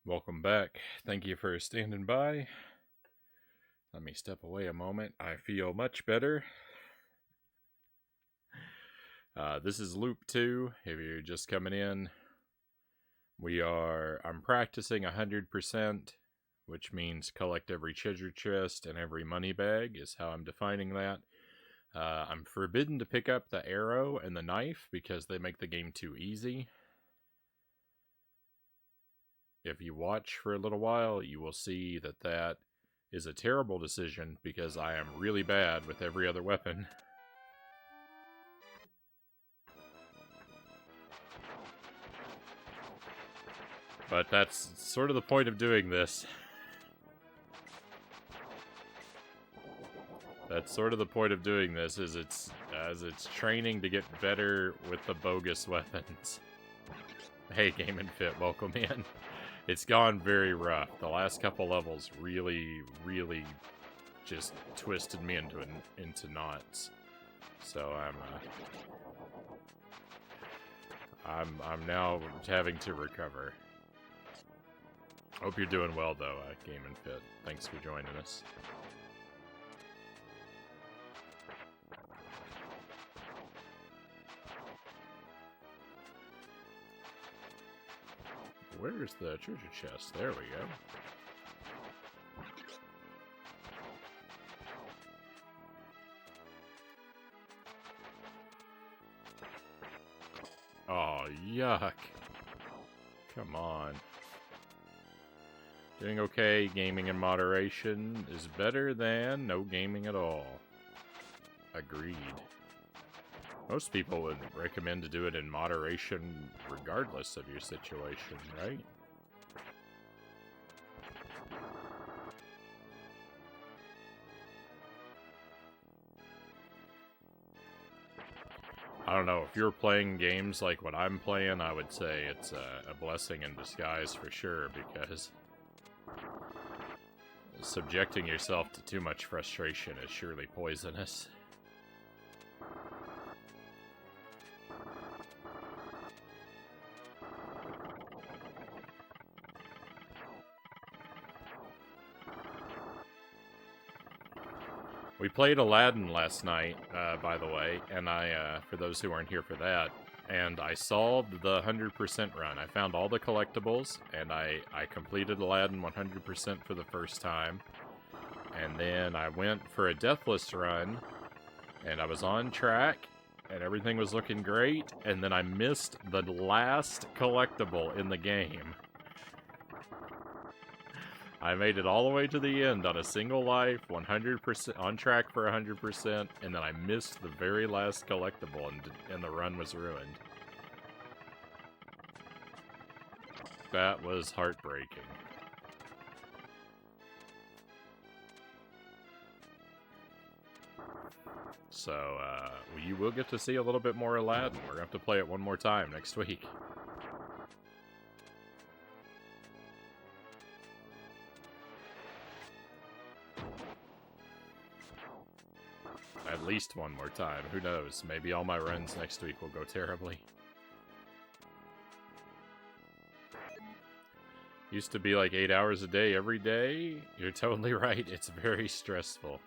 Welcome back. Thank you for standing by. Let me step away a moment. I feel much better. This is Loop 2. If you're just coming in, I'm practicing 100%, which means collect every treasure chest and every money bag, is how I'm defining that. I'm forbidden to pick up the arrow and the knife because they make the game too easy. If you watch for a little while, you will see that is a terrible decision because I am really bad with every other weapon. But that's sort of the point of doing this. That's sort of the point of doing this, is it's training to get better with the bogus weapons. Hey, Game and Fit, welcome in. It's gone very rough. The last couple levels really just twisted me into knots. So I'm now having to recover. Hope you're doing well though, Game and Fit. Thanks for joining us. Where's the treasure chest? There we go. Oh, yuck. Come on. Doing okay, gaming in moderation is better than no gaming at all. Agreed. Most people would recommend to do it in moderation regardless of your situation, right? I don't know, if you're playing games like what I'm playing, I would say it's a blessing in disguise for sure, because subjecting yourself to too much frustration is surely poisonous. We played Aladdin last night, by the way, and for those who aren't here for that, and I solved the 100% run. I found all the collectibles, and I completed Aladdin 100% for the first time. And then I went for a Deathless run, and I was on track, and everything was looking great, and then I missed the last collectible in the game. I made it all the way to the end on a single life, 100%, on track for 100%, and then I missed the very last collectible, and the run was ruined. That was heartbreaking. So, you will get to see a little bit more Aladdin. We're going to have to play it one more time next week. At least one more time. Who knows? Maybe all my runs next week will go terribly. Used to be like 8 hours a day every day. You're totally right. It's very stressful.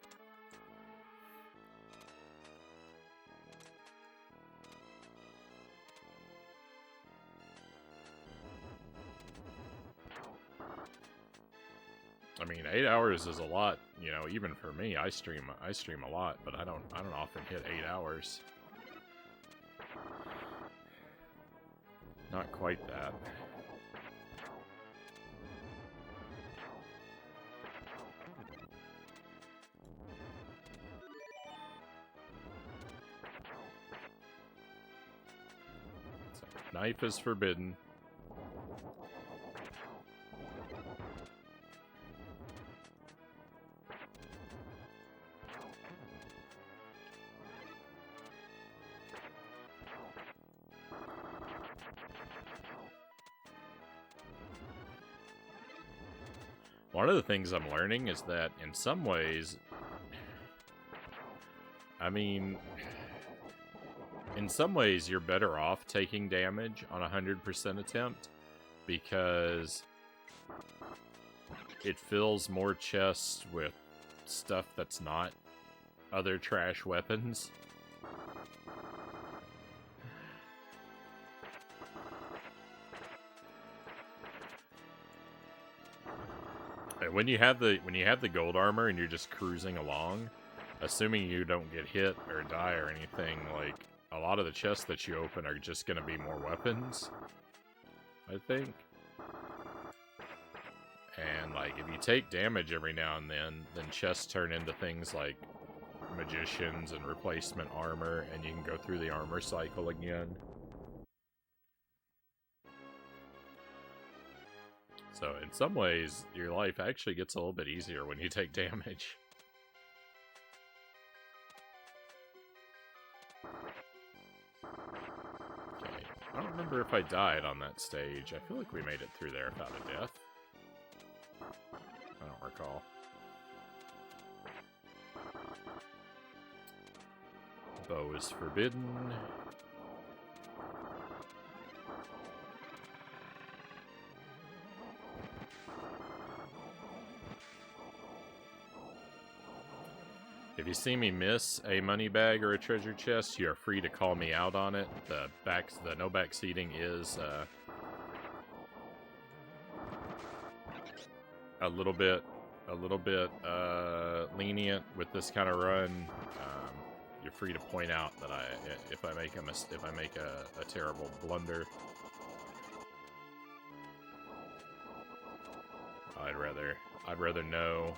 I mean, 8 hours is a lot, you know, even for me. I stream a lot, but I don't often hit 8 hours. Not quite that. So, knife is forbidden. One of the things I'm learning is that in some ways, I mean, in some ways you're better off taking damage on a 100% attempt, because it fills more chests with stuff that's not other trash weapons. And when you have the gold armor and you're just cruising along, assuming you don't get hit or die or anything, like, a lot of the chests that you open are just gonna be more weapons, I think. And, like, if you take damage every now and then chests turn into things like magicians and replacement armor, and you can go through the armor cycle again. So, in some ways, your life actually gets a little bit easier when you take damage. Okay, I don't remember if I died on that stage. I feel like we made it through there without a death. I don't recall. Bow is forbidden. If you see me miss a money bag or a treasure chest, you are free to call me out on it. The no back seating is a little bit lenient with this kind of run. You're free to point out that if I make a terrible blunder. I'd rather know.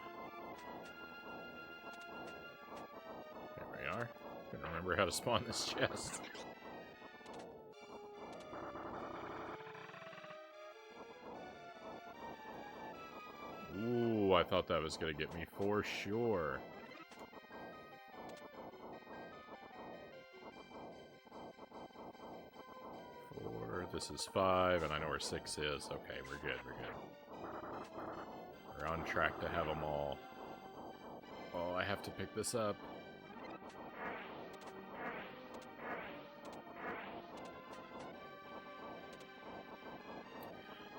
There we are. Couldn't remember how to spawn this chest. Ooh, I thought that was gonna get me for sure. 4, this is 5, and I know where 6 is. Okay, we're good, we're good. We're on track to have them all. Oh, I have to pick this up.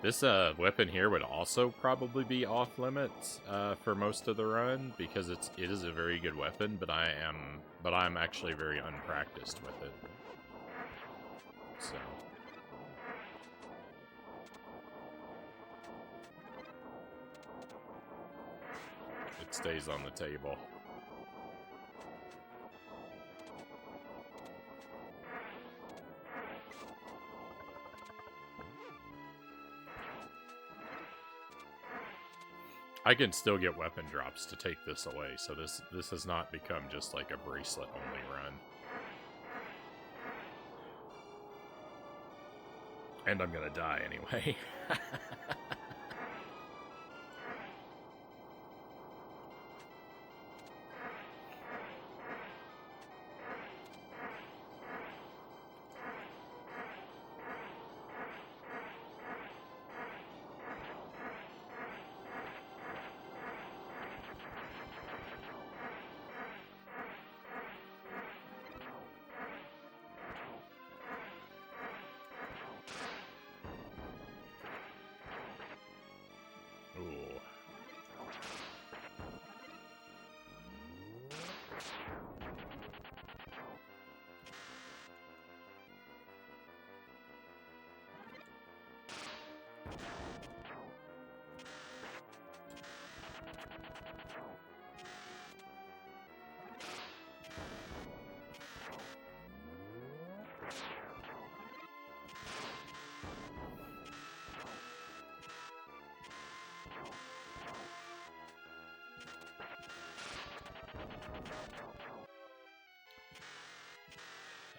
This weapon here would also probably be off limits for most of the run because it is a very good weapon, but I'm actually very unpracticed with it. So it stays on the table. I can still get weapon drops to take this away, so this has not become just like a bracelet-only run. And I'm gonna die anyway.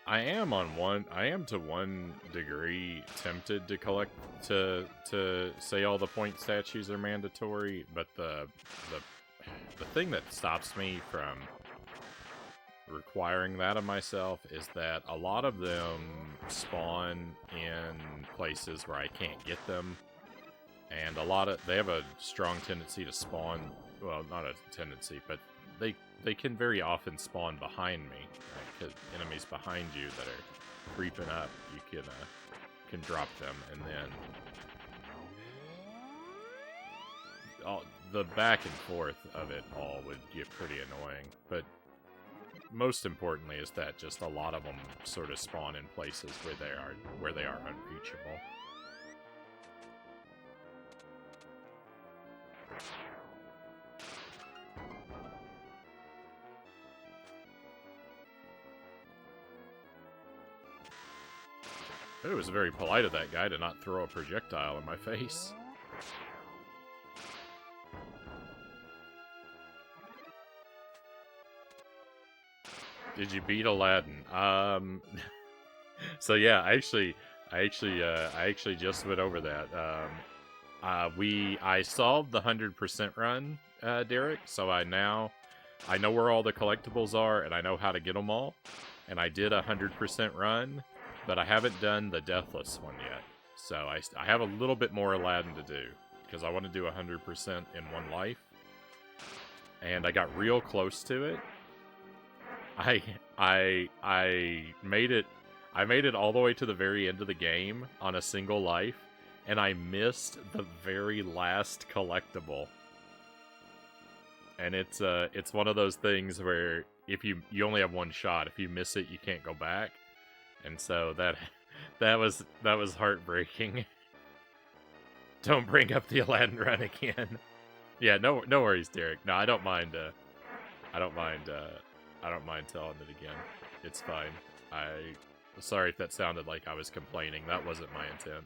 I am to one degree tempted to collect to say all the point statues are mandatory, but the thing that stops me from requiring that of myself is that a lot of them spawn in places where I can't get them, and they have a strong tendency to spawn. Well, not a tendency, but they can very often spawn behind me, right? Because enemies behind you that are creeping up, you can drop them, and then the back and forth of it all would get pretty annoying. But most importantly is that just a lot of them sort of spawn in places where they are unreachable. It was very polite of that guy to not throw a projectile in my face. Did you beat Aladdin? So yeah, I actually just went over that. I solved the 100% run, Derek. So I know where all the collectibles are, and I know how to get them all. And I did a 100% run, but I haven't done the Deathless one yet. So I have a little bit more Aladdin to do, because I want to do 100% in one life. And I got real close to it. I made it all the way to the very end of the game on a single life, and I missed the very last collectible. And it's one of those things where if you only have one shot, if you miss it, you can't go back. And so that was heartbreaking. Don't bring up the Aladdin run again. Yeah, no worries, Derek. No, I don't mind telling it again. It's fine. Sorry if that sounded like I was complaining. That wasn't my intent.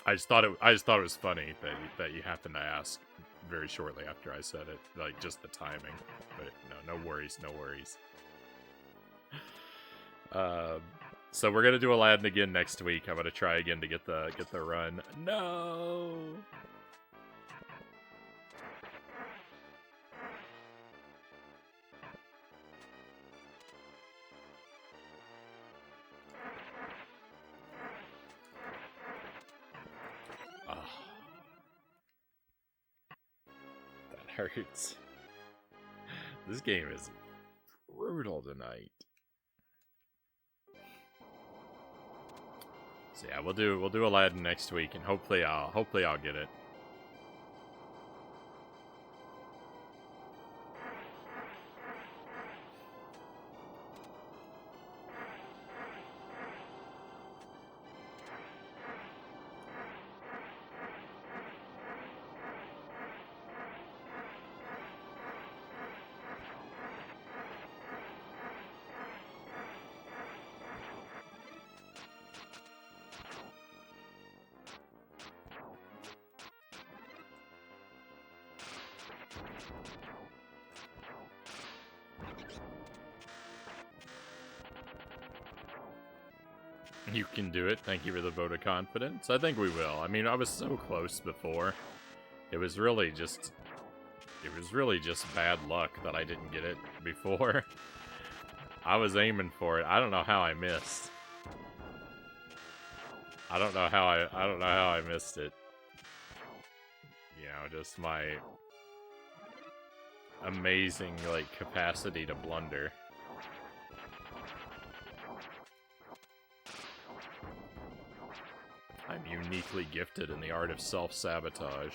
I just thought it was funny that you happened to ask very shortly after I said it, like just the timing. But no worries. So we're gonna do Aladdin again next week. I'm gonna try again to get the run. No. Hurts. This game is brutal tonight. So yeah, we'll do Aladdin next week, and hopefully I'll get it. You can do it. Thank you for the vote of confidence. I think we will. I mean, I was so close before. It was really just bad luck that I didn't get it before. I was aiming for it. I don't know how I missed. I don't know how I missed it. You know, just my amazing, like, capacity to blunder. I'm uniquely gifted in the art of self-sabotage.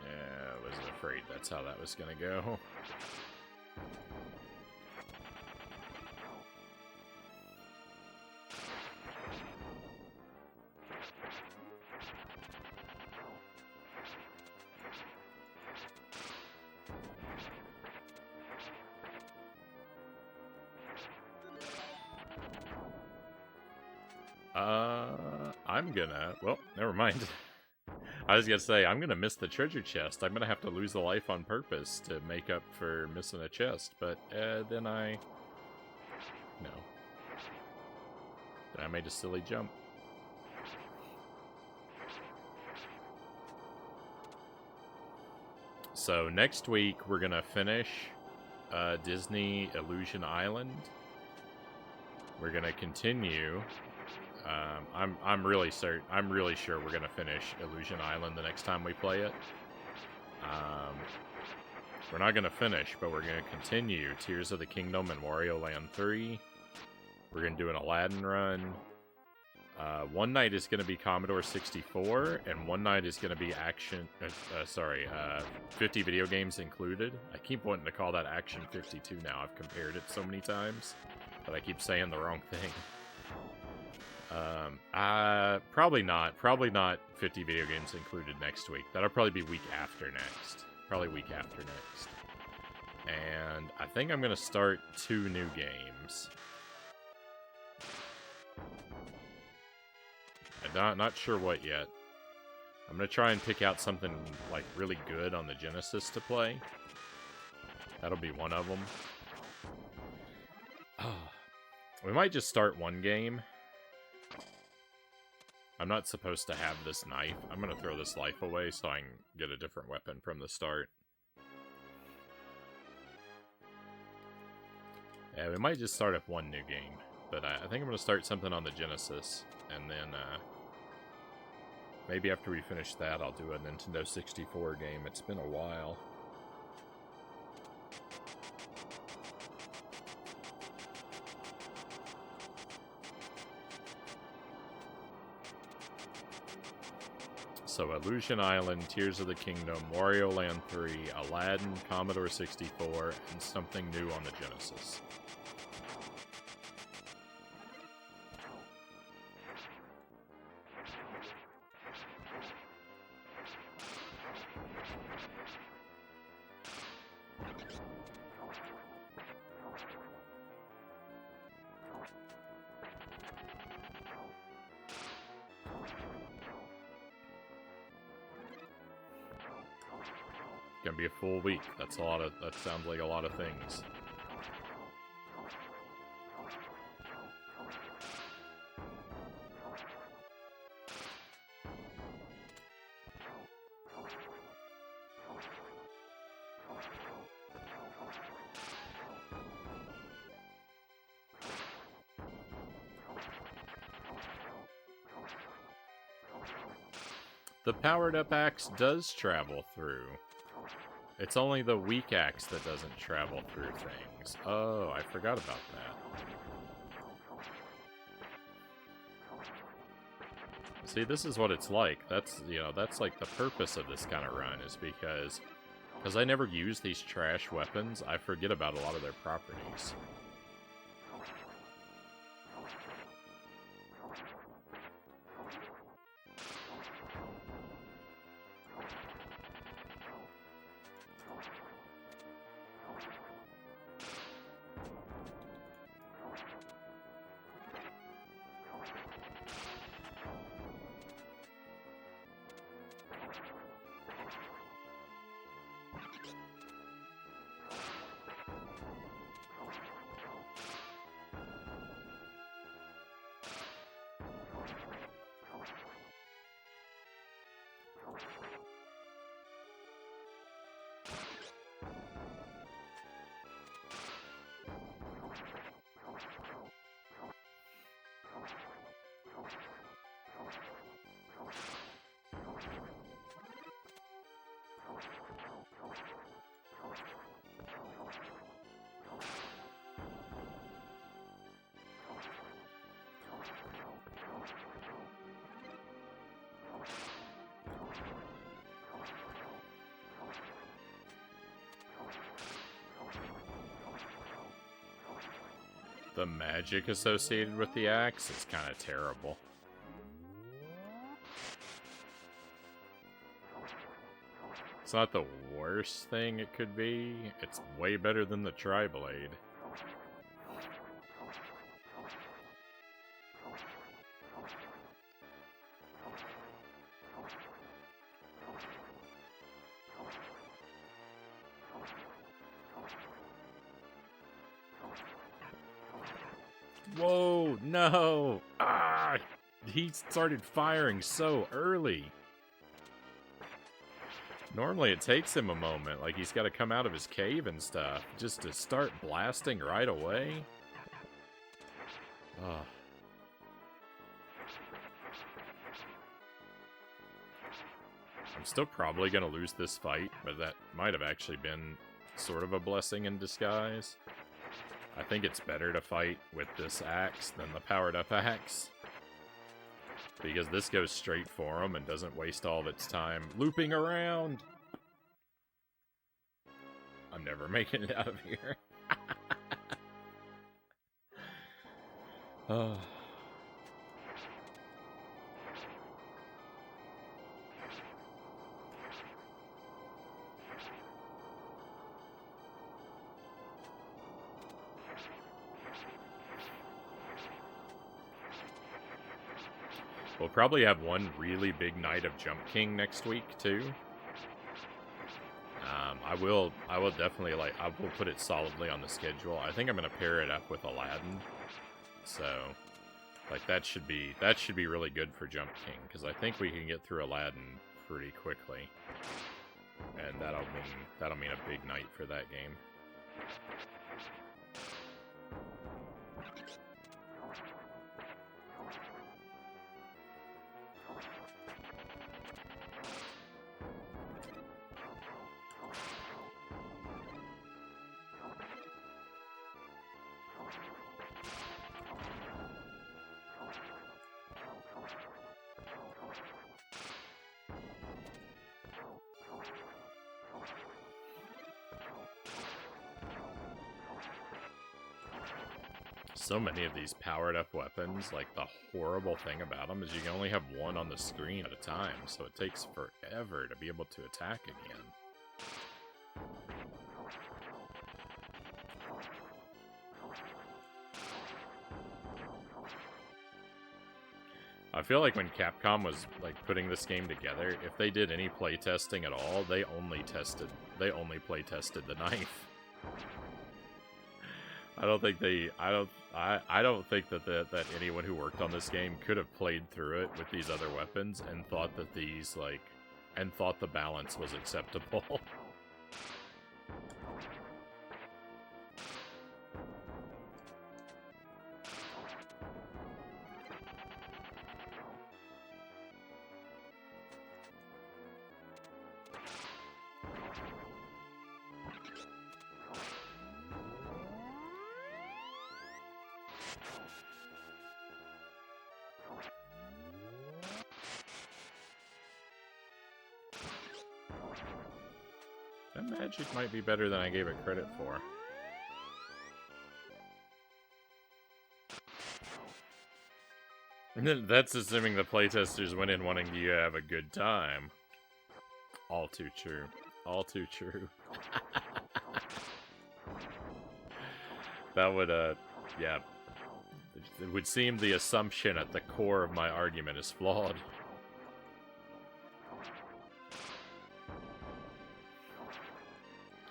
Yeah, I was afraid that's how that was gonna go. I'm gonna... Well, never mind. I was gonna say, I'm gonna miss the treasure chest. I'm gonna have to lose a life on purpose to make up for missing a chest, but then I made a silly jump. So next week, we're gonna finish Disney Illusion Island. We're gonna continue I'm really sure we're gonna finish Illusion Island the next time we play it. We're not gonna finish, but we're gonna continue Tears of the Kingdom and Wario Land 3. We're gonna do an Aladdin run. One night is gonna be Commodore 64, and one night is gonna be 50 video games included. I keep wanting to call that Action 52 now. I've compared it so many times, but I keep saying the wrong thing. Probably not 50 video games included next week. That'll probably be week after next. Probably week after next. And I think I'm gonna start 2 new games. I'm not sure what yet. I'm gonna try and pick out something, like, really good on the Genesis to play. That'll be one of them. Oh, we might just start one game. I'm not supposed to have this knife. I'm gonna throw this life away so I can get a different weapon from the start. Yeah, we might just start up one new game. But I think I'm gonna start something on the Genesis. And then, maybe after we finish that, I'll do a Nintendo 64 game. It's been a while. So Illusion Island, Tears of the Kingdom, Wario Land 3, Aladdin, Commodore 64, and something new on the Genesis. Gonna be a full week. That sounds like a lot of things. The powered-up axe does travel through. It's only the weak axe that doesn't travel through things. Oh, I forgot about that. See, this is what it's like. That's like the purpose of this kind of run, is because I never use these trash weapons, I forget about a lot of their properties. The magic associated with the axe is kind of terrible. It's not the worst thing it could be. It's way better than the tri-blade. Whoa, no! Ah! He started firing so early. Normally it takes him a moment, like he's got to come out of his cave and stuff, just to start blasting right away. Ugh. I'm still probably going to lose this fight, but that might have actually been sort of a blessing in disguise. I think it's better to fight with this axe than the powered-up axe, because this goes straight for him and doesn't waste all of its time looping around. I'm never making it out of here. Oh. We'll probably have one really big night of Jump King next week too. I will definitely I will put it solidly on the schedule. I think I'm gonna pair it up with Aladdin, so like that should be really good for Jump King, because I think we can get through Aladdin pretty quickly, and that'll mean a big night for that game. So many of these powered-up weapons, like, the horrible thing about them is you can only have one on the screen at a time, so it takes forever to be able to attack again. I feel like when Capcom was, like, putting this game together, if they did any playtesting at all, they only playtested the knife. I don't think that anyone who worked on this game could have played through it with these other weapons and thought that thought the balance was acceptable. That magic might be better than I gave it credit for. That's assuming the playtesters went in wanting you to have a good time. All too true. All too true. That would, yeah. It would seem the assumption at the core of my argument is flawed.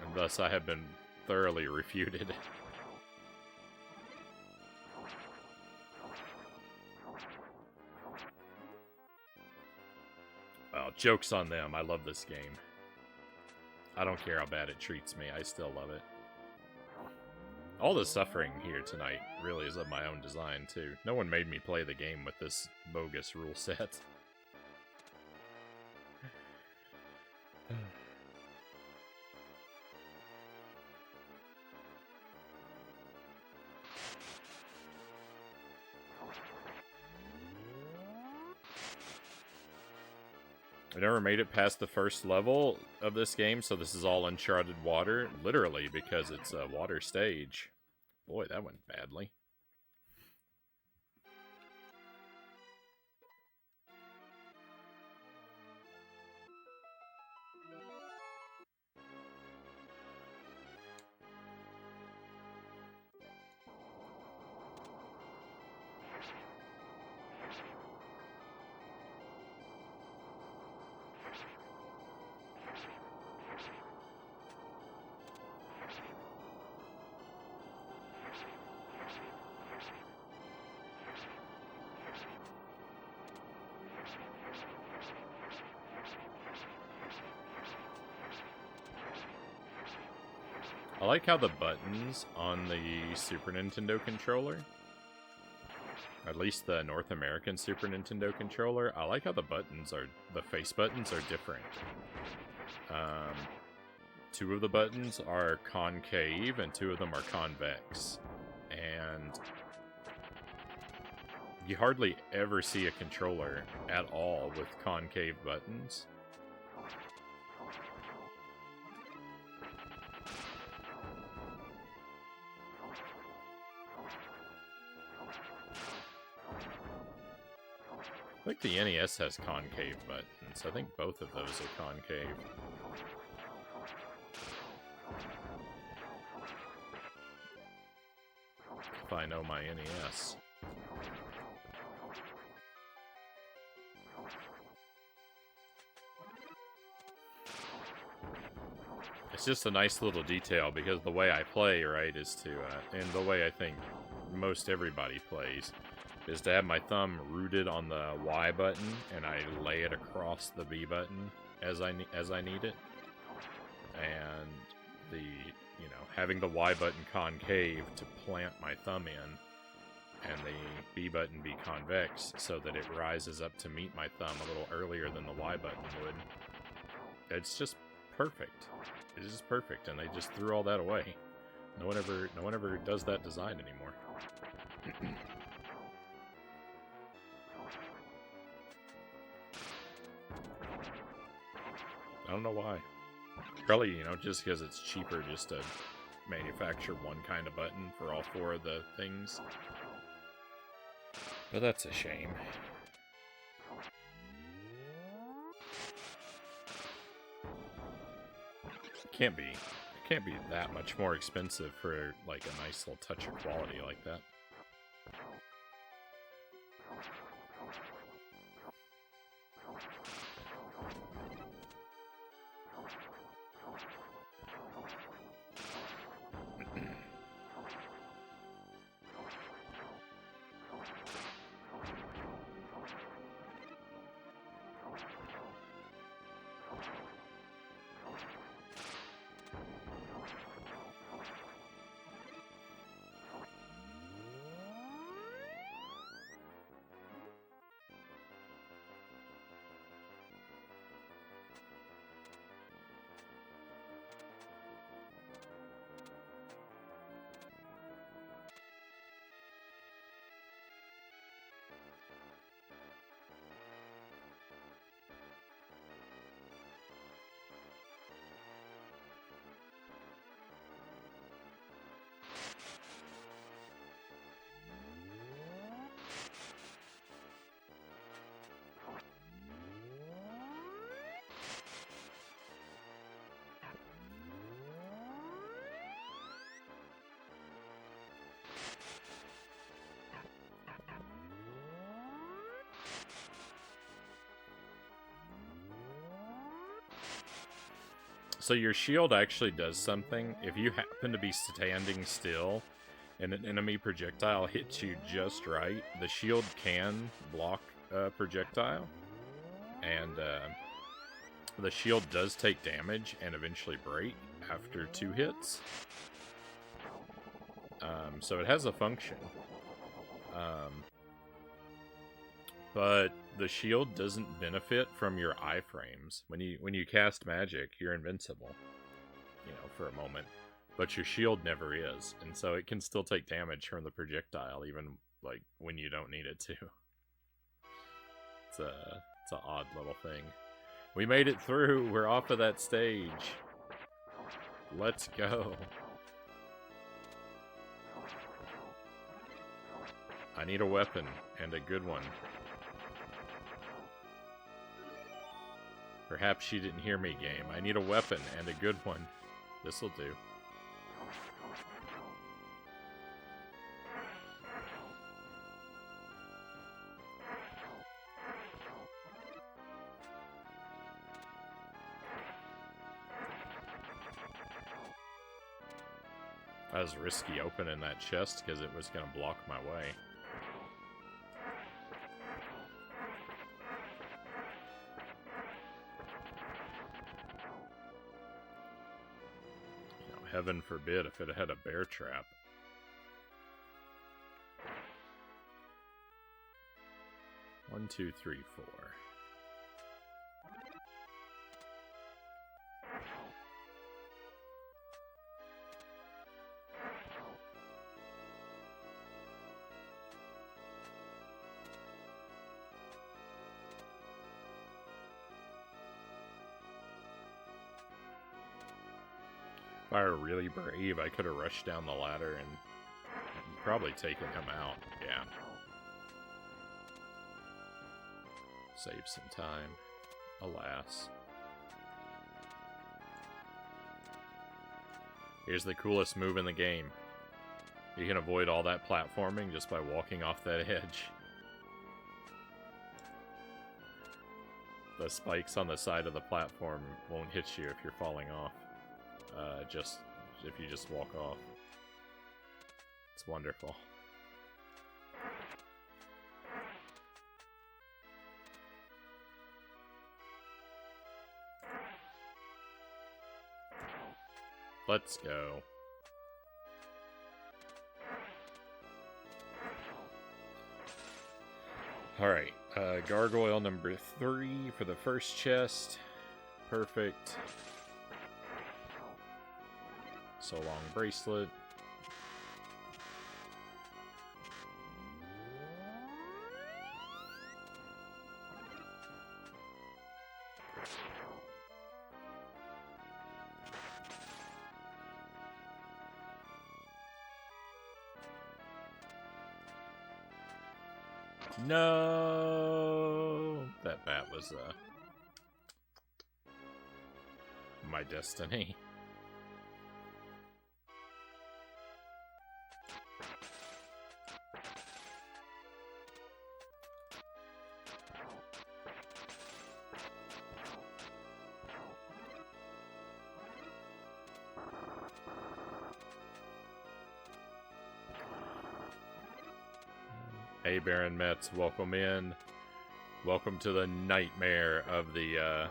And thus I have been thoroughly refuted. Well, joke's on them. I love this game. I don't care how bad it treats me. I still love it. All the suffering here tonight really is of my own design, too. No one made me play the game with this bogus rule set. I never made it past the first level of this game, so this is all uncharted water, literally, because it's a water stage. Boy, that went badly. I like how the buttons on the Super Nintendo controller At least the North American Super Nintendo controller. I like how the face buttons are different. 2 of the buttons are concave and 2 of them are convex. And you hardly ever see a controller at all with concave buttons. I think the NES has concave buttons. I think both of those are concave. If I know my NES. It's just a nice little detail because the way I play, right, is to, and the way I think most everybody plays, is to have my thumb rooted on the Y button and I lay it across the B button as I need it. And the, having the Y button concave to plant my thumb in, and the B button be convex so that it rises up to meet my thumb a little earlier than the Y button would. It's just perfect. It is just perfect, and they just threw all that away. No one ever does that design anymore. I don't know why. Probably, just because it's cheaper just to manufacture one kind of button for all 4 of the things. But that's a shame. It can't be that much more expensive for, like, a nice little touch of quality like that. So your shield actually does something. If you happen to be standing still and an enemy projectile hits you just right, the shield can block a projectile. And the shield does take damage and eventually break after 2 hits. So it has a function. But the shield doesn't benefit from your iframes. When you cast magic, you're invincible, for a moment. But your shield never is, and so it can still take damage from the projectile, even like when you don't need it to. It's an odd little thing. We made it through. We're off of that stage. Let's go. I need a weapon, and a good one. Perhaps she didn't hear me, game. I need a weapon, and a good one. This'll do. I was risky opening that chest because it was going to block my way. Heaven forbid if it had a bear trap. 1, 2, 3, 4. If I were really brave, I could have rushed down the ladder and probably taken him out. Yeah. Save some time. Alas. Here's the coolest move in the game. You can avoid all that platforming just by walking off that edge. The spikes on the side of the platform won't hit you if you're falling off. Just if you just walk off. It's wonderful. Let's go. Alright, gargoyle number 3 for the first chest. Perfect. So long bracelet. No, that was my destiny. Hey, Baron Metz, welcome in. Welcome to the nightmare of the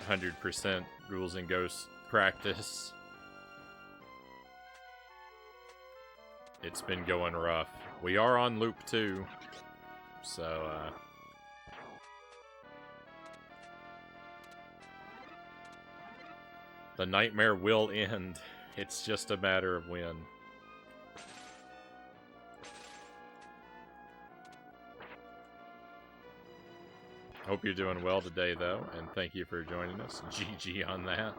100% Ghouls and Ghosts practice. It's been going rough. We are on loop 2, so the nightmare will end. It's just a matter of when. Hope you're doing well today, though, and thank you for joining us. GG on that.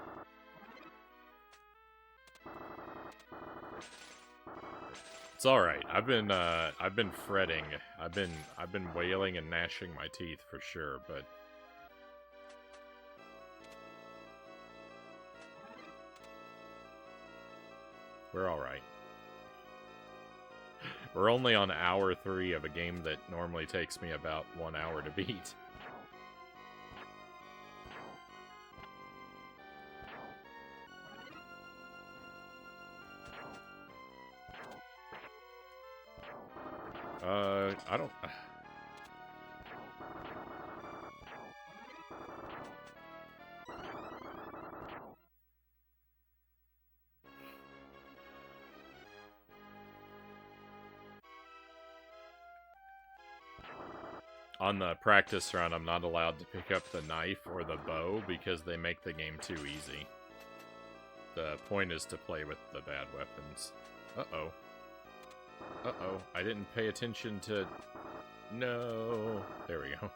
It's all right. I've been fretting. I've been wailing and gnashing my teeth for sure, but we're all right. We're only on hour 3 of a game that normally takes me about 1 hour to beat. I don't... On the practice run, I'm not allowed to pick up the knife or the bow because they make the game too easy. The point is to play with the bad weapons. Uh-oh. Uh-oh, I didn't pay attention to... No. There we go.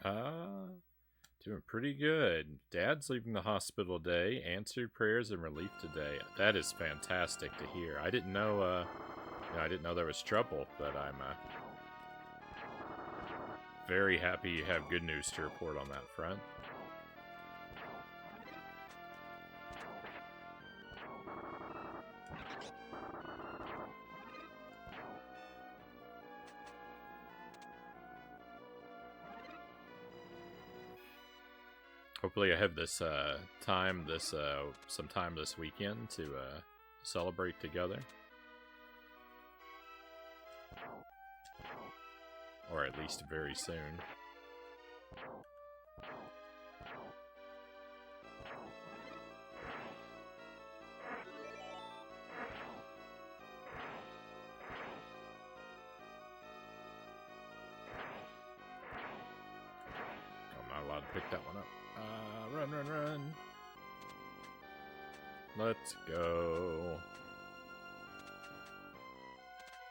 Doing pretty good. Dad's leaving the hospital today. Answered prayers and relief today. That is fantastic to hear. I didn't know, I didn't know there was trouble, but I'm, very happy you have good news to report on that front. Hopefully I have this some time this weekend to celebrate together. Or at least very soon. I'm not allowed to pick that one up. Run, run, run. Let's go.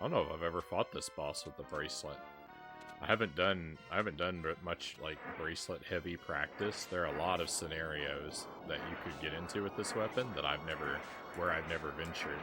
I don't know if I've ever fought this boss with the bracelet. I haven't done much like bracelet heavy practice. There are a lot of scenarios that you could get into with this weapon that I've never ventured.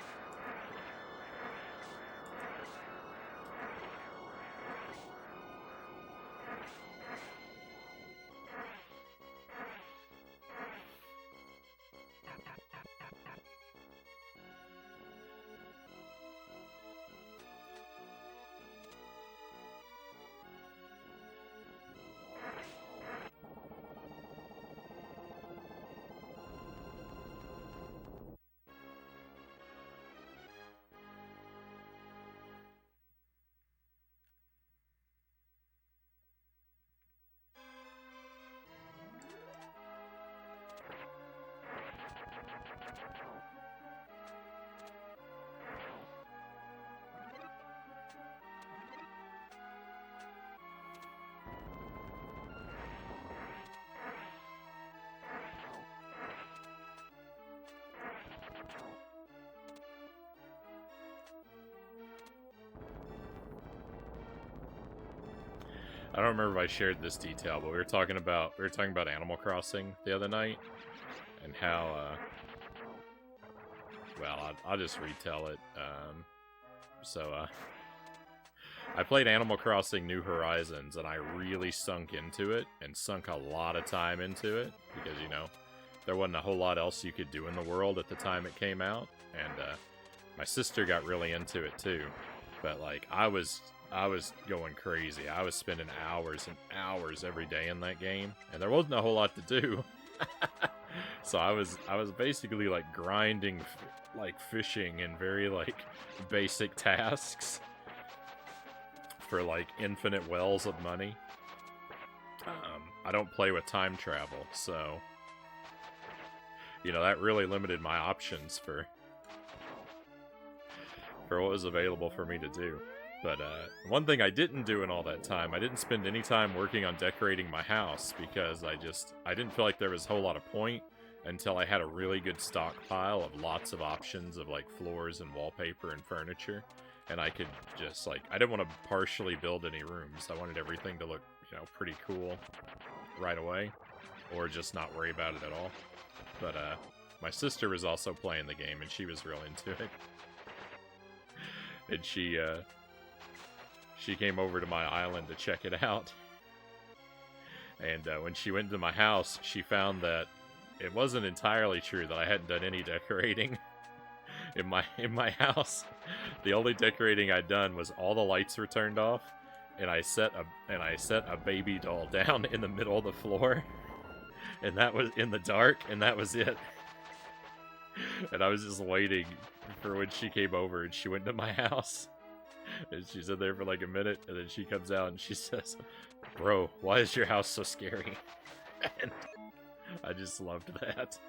I don't remember if I shared this detail, but we were talking about Animal Crossing the other night, and how well, I'll just retell it. I played Animal Crossing New Horizons, and I really sunk into it, and sunk a lot of time into it, because, you know, there wasn't a whole lot else you could do in the world at the time it came out, and my sister got really into it too, but, like, I was going crazy. I was spending hours and hours every day in that game, and there wasn't a whole lot to do. So I was basically like grinding, like fishing and very like basic tasks for like infinite wells of money. I don't play with time travel, so you know that really limited my options for what was available for me to do. But one thing I didn't do in all that time, I didn't spend any time working on decorating my house, because I didn't feel like there was a whole lot of point until I had a really good stockpile of lots of options of like floors and wallpaper and furniture. And I could just like, I didn't want to partially build any rooms. I wanted everything to look, you know, pretty cool right away, or just not worry about it at all. But my sister was also playing the game, and she was real into it. And she came over to my island to check it out. And when she went to my house, she found that it wasn't entirely true that I hadn't done any decorating in my house. The only decorating I'd done was all the lights were turned off, and I set a baby doll down in the middle of the floor, and that was in the dark, and that was it. And I was just waiting for when she came over, and she went to my house. And she's in there for like a minute, and then she comes out and she says, "Bro, why is your house so scary?" And I just loved that.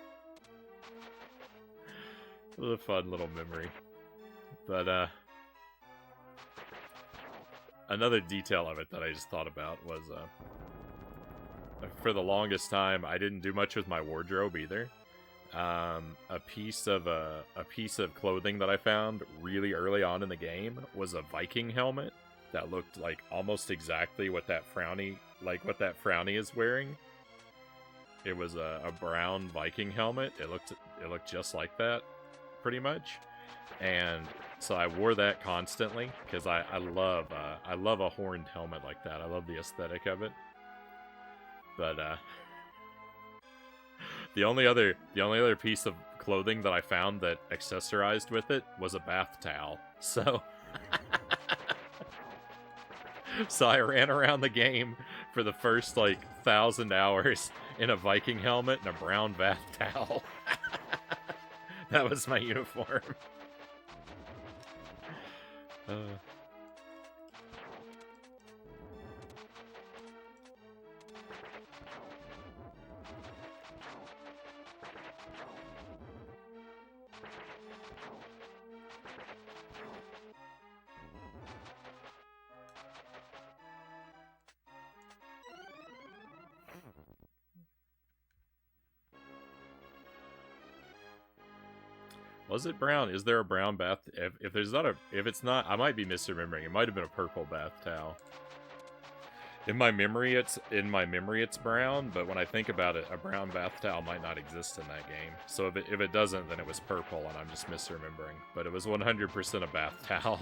It was a fun little memory. But another detail of it that I just thought about was for the longest time I didn't do much with my wardrobe either. A piece of clothing that I found really early on in the game was a Viking helmet that looked like almost exactly what that Frownie like what that Frownie is wearing. It was a brown Viking helmet. It looked just like that, pretty much. And so I wore that constantly because I love a horned helmet like that. I love the aesthetic of it. But the only other piece of clothing that I found that accessorized with it was a bath towel. So so I ran around the game for the first like 1,000 hours in a Viking helmet and a brown bath towel. That was my uniform. Was it brown? Is there a brown bath? If there's not if it's not, I might be misremembering. It might have been a purple bath towel. In my memory, it's brown. But when I think about it, a brown bath towel might not exist in that game. So if it doesn't, then it was purple, and I'm just misremembering. But it was 100% a bath towel.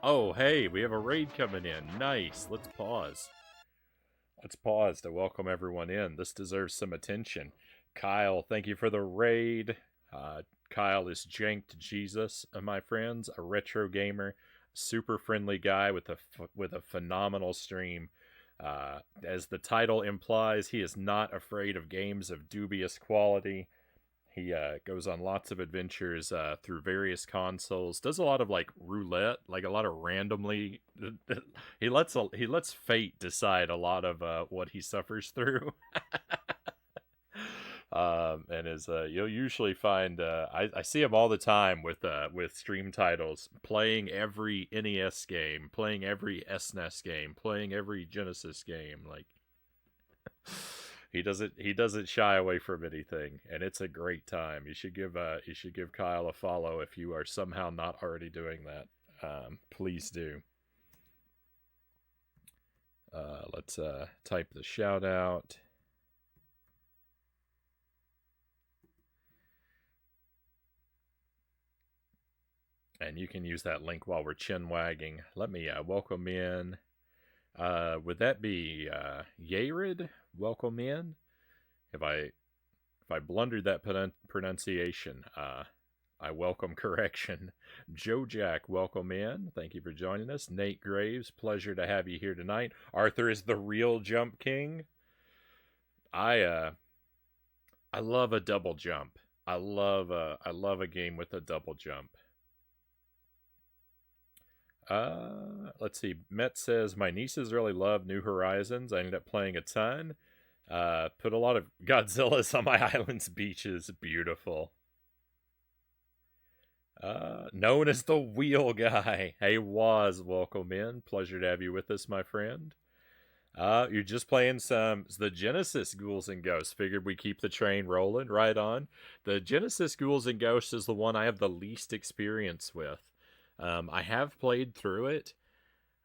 Oh, hey, we have a raid coming in. Nice. Let's pause. Let's pause to welcome everyone in. This deserves some attention. Kyle, thank you for the raid. Kyle is Janked Jesus, my friends, a retro gamer, super friendly guy with a phenomenal stream. As the title implies, he is not afraid of games of dubious quality. He goes on lots of adventures through various consoles. Does a lot of like roulette, like a lot of randomly. he lets fate decide a lot of what he suffers through. And is you'll usually find I see him all the time with stream titles, playing every NES game, playing every SNES game, playing every Genesis game, like. He doesn't shy away from anything, and it's a great time. You should give Kyle a follow if you are somehow not already doing that. Please do. Let's type the shout out. And you can use that link while we're chin wagging. Let me welcome in. Would that be Yared? Welcome in. If I blundered that pronunciation, I welcome correction. Joe Jack, welcome in. Thank you for joining us. Nate Graves, pleasure to have you here tonight. Arthur is the real Jump King. I love a double jump. I love a game with a double jump. Let's see. Met says, my nieces really love New Horizons. I ended up playing a ton. Put a lot of Godzillas on my island's beaches. Beautiful. Known as the Wheel Guy. Hey, Waz, welcome in. Pleasure to have you with us, my friend. You're just playing the Genesis Ghouls and Ghosts. Figured we keep the train rolling. Right on. The Genesis Ghouls and Ghosts is the one I have the least experience with. I have played through it.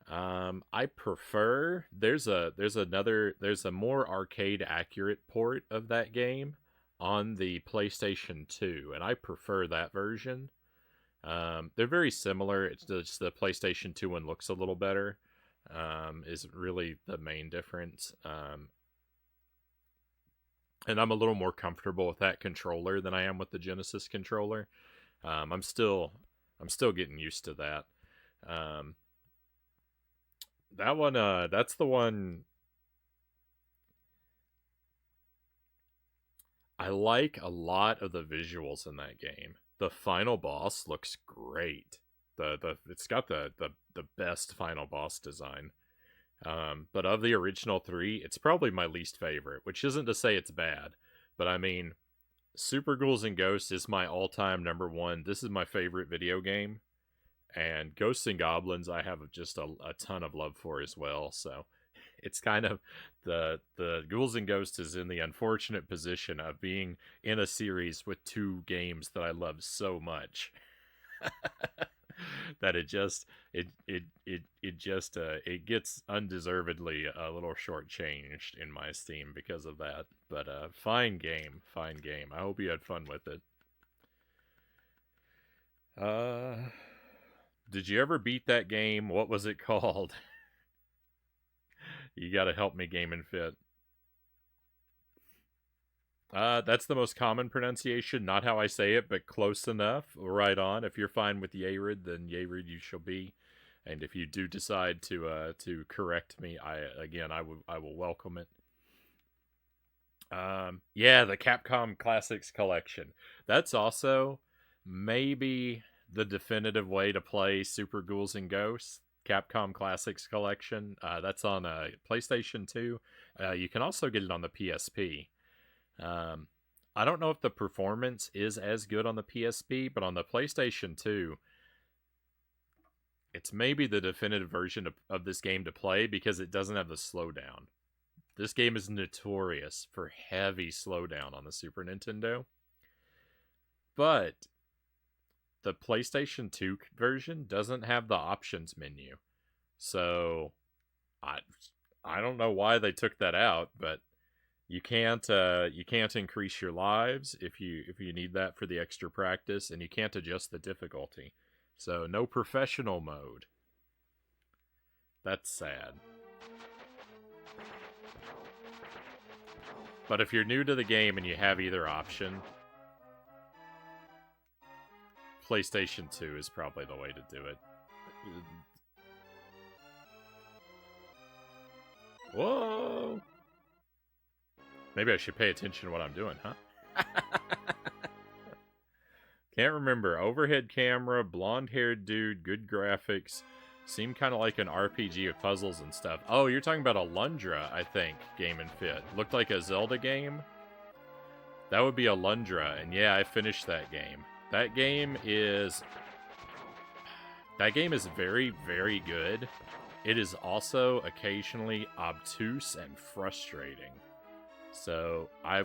I prefer there's a more arcade accurate port of that game on the PlayStation 2, and I prefer that version. They're very similar. It's just the PlayStation 2 one looks a little better. Is really the main difference. And I'm a little more comfortable with that controller than I am with the Genesis controller. I'm still getting used to that. That one, that's the one I like a lot of the visuals in that game. The final boss looks great. It's got the best final boss design. But of the original three, it's probably my least favorite, which isn't to say it's bad, but I mean, Super Ghouls and Ghosts is my all-time number one. This is my favorite video game. And Ghosts and Goblins I have just a ton of love for as well, so it's kind of the Ghouls and Ghosts is in the unfortunate position of being in a series with two games that I love so much. That it gets undeservedly a little shortchanged in my esteem because of that. But fine game, fine game. I hope you had fun with it. Did you ever beat that game? What was it called? You got to help me, Game and Fit. That's the most common pronunciation, not how I say it, but close enough. Right on. If you're fine with Yared, then Yared you shall be. And if you do decide to correct me, I will welcome it. Yeah, the Capcom Classics Collection. That's also maybe the definitive way to play Super Ghouls and Ghosts. Capcom Classics Collection. That's on PlayStation 2. You can also get it on the PSP. I don't know if the performance is as good on the PSP, but on the PlayStation 2, it's maybe the definitive version of this game to play because it doesn't have the slowdown. This game is notorious for heavy slowdown on the Super Nintendo. But the PlayStation 2 version doesn't have the options menu. So I don't know why they took that out, but you can't increase your lives if you need that for the extra practice, and you can't adjust the difficulty. So no professional mode. That's sad. But if you're new to the game and you have either option, PlayStation 2 is probably the way to do it. Whoa! Maybe I should pay attention to what I'm doing, huh? Can't remember. Overhead camera, blonde-haired dude, good graphics. Seemed kind of like an RPG of puzzles and stuff. Oh, you're talking about Alundra, I think, Game and Fit. Looked like a Zelda game. That would be Alundra, and yeah, I finished that game. That game is very, very good. It is also occasionally obtuse and frustrating. So I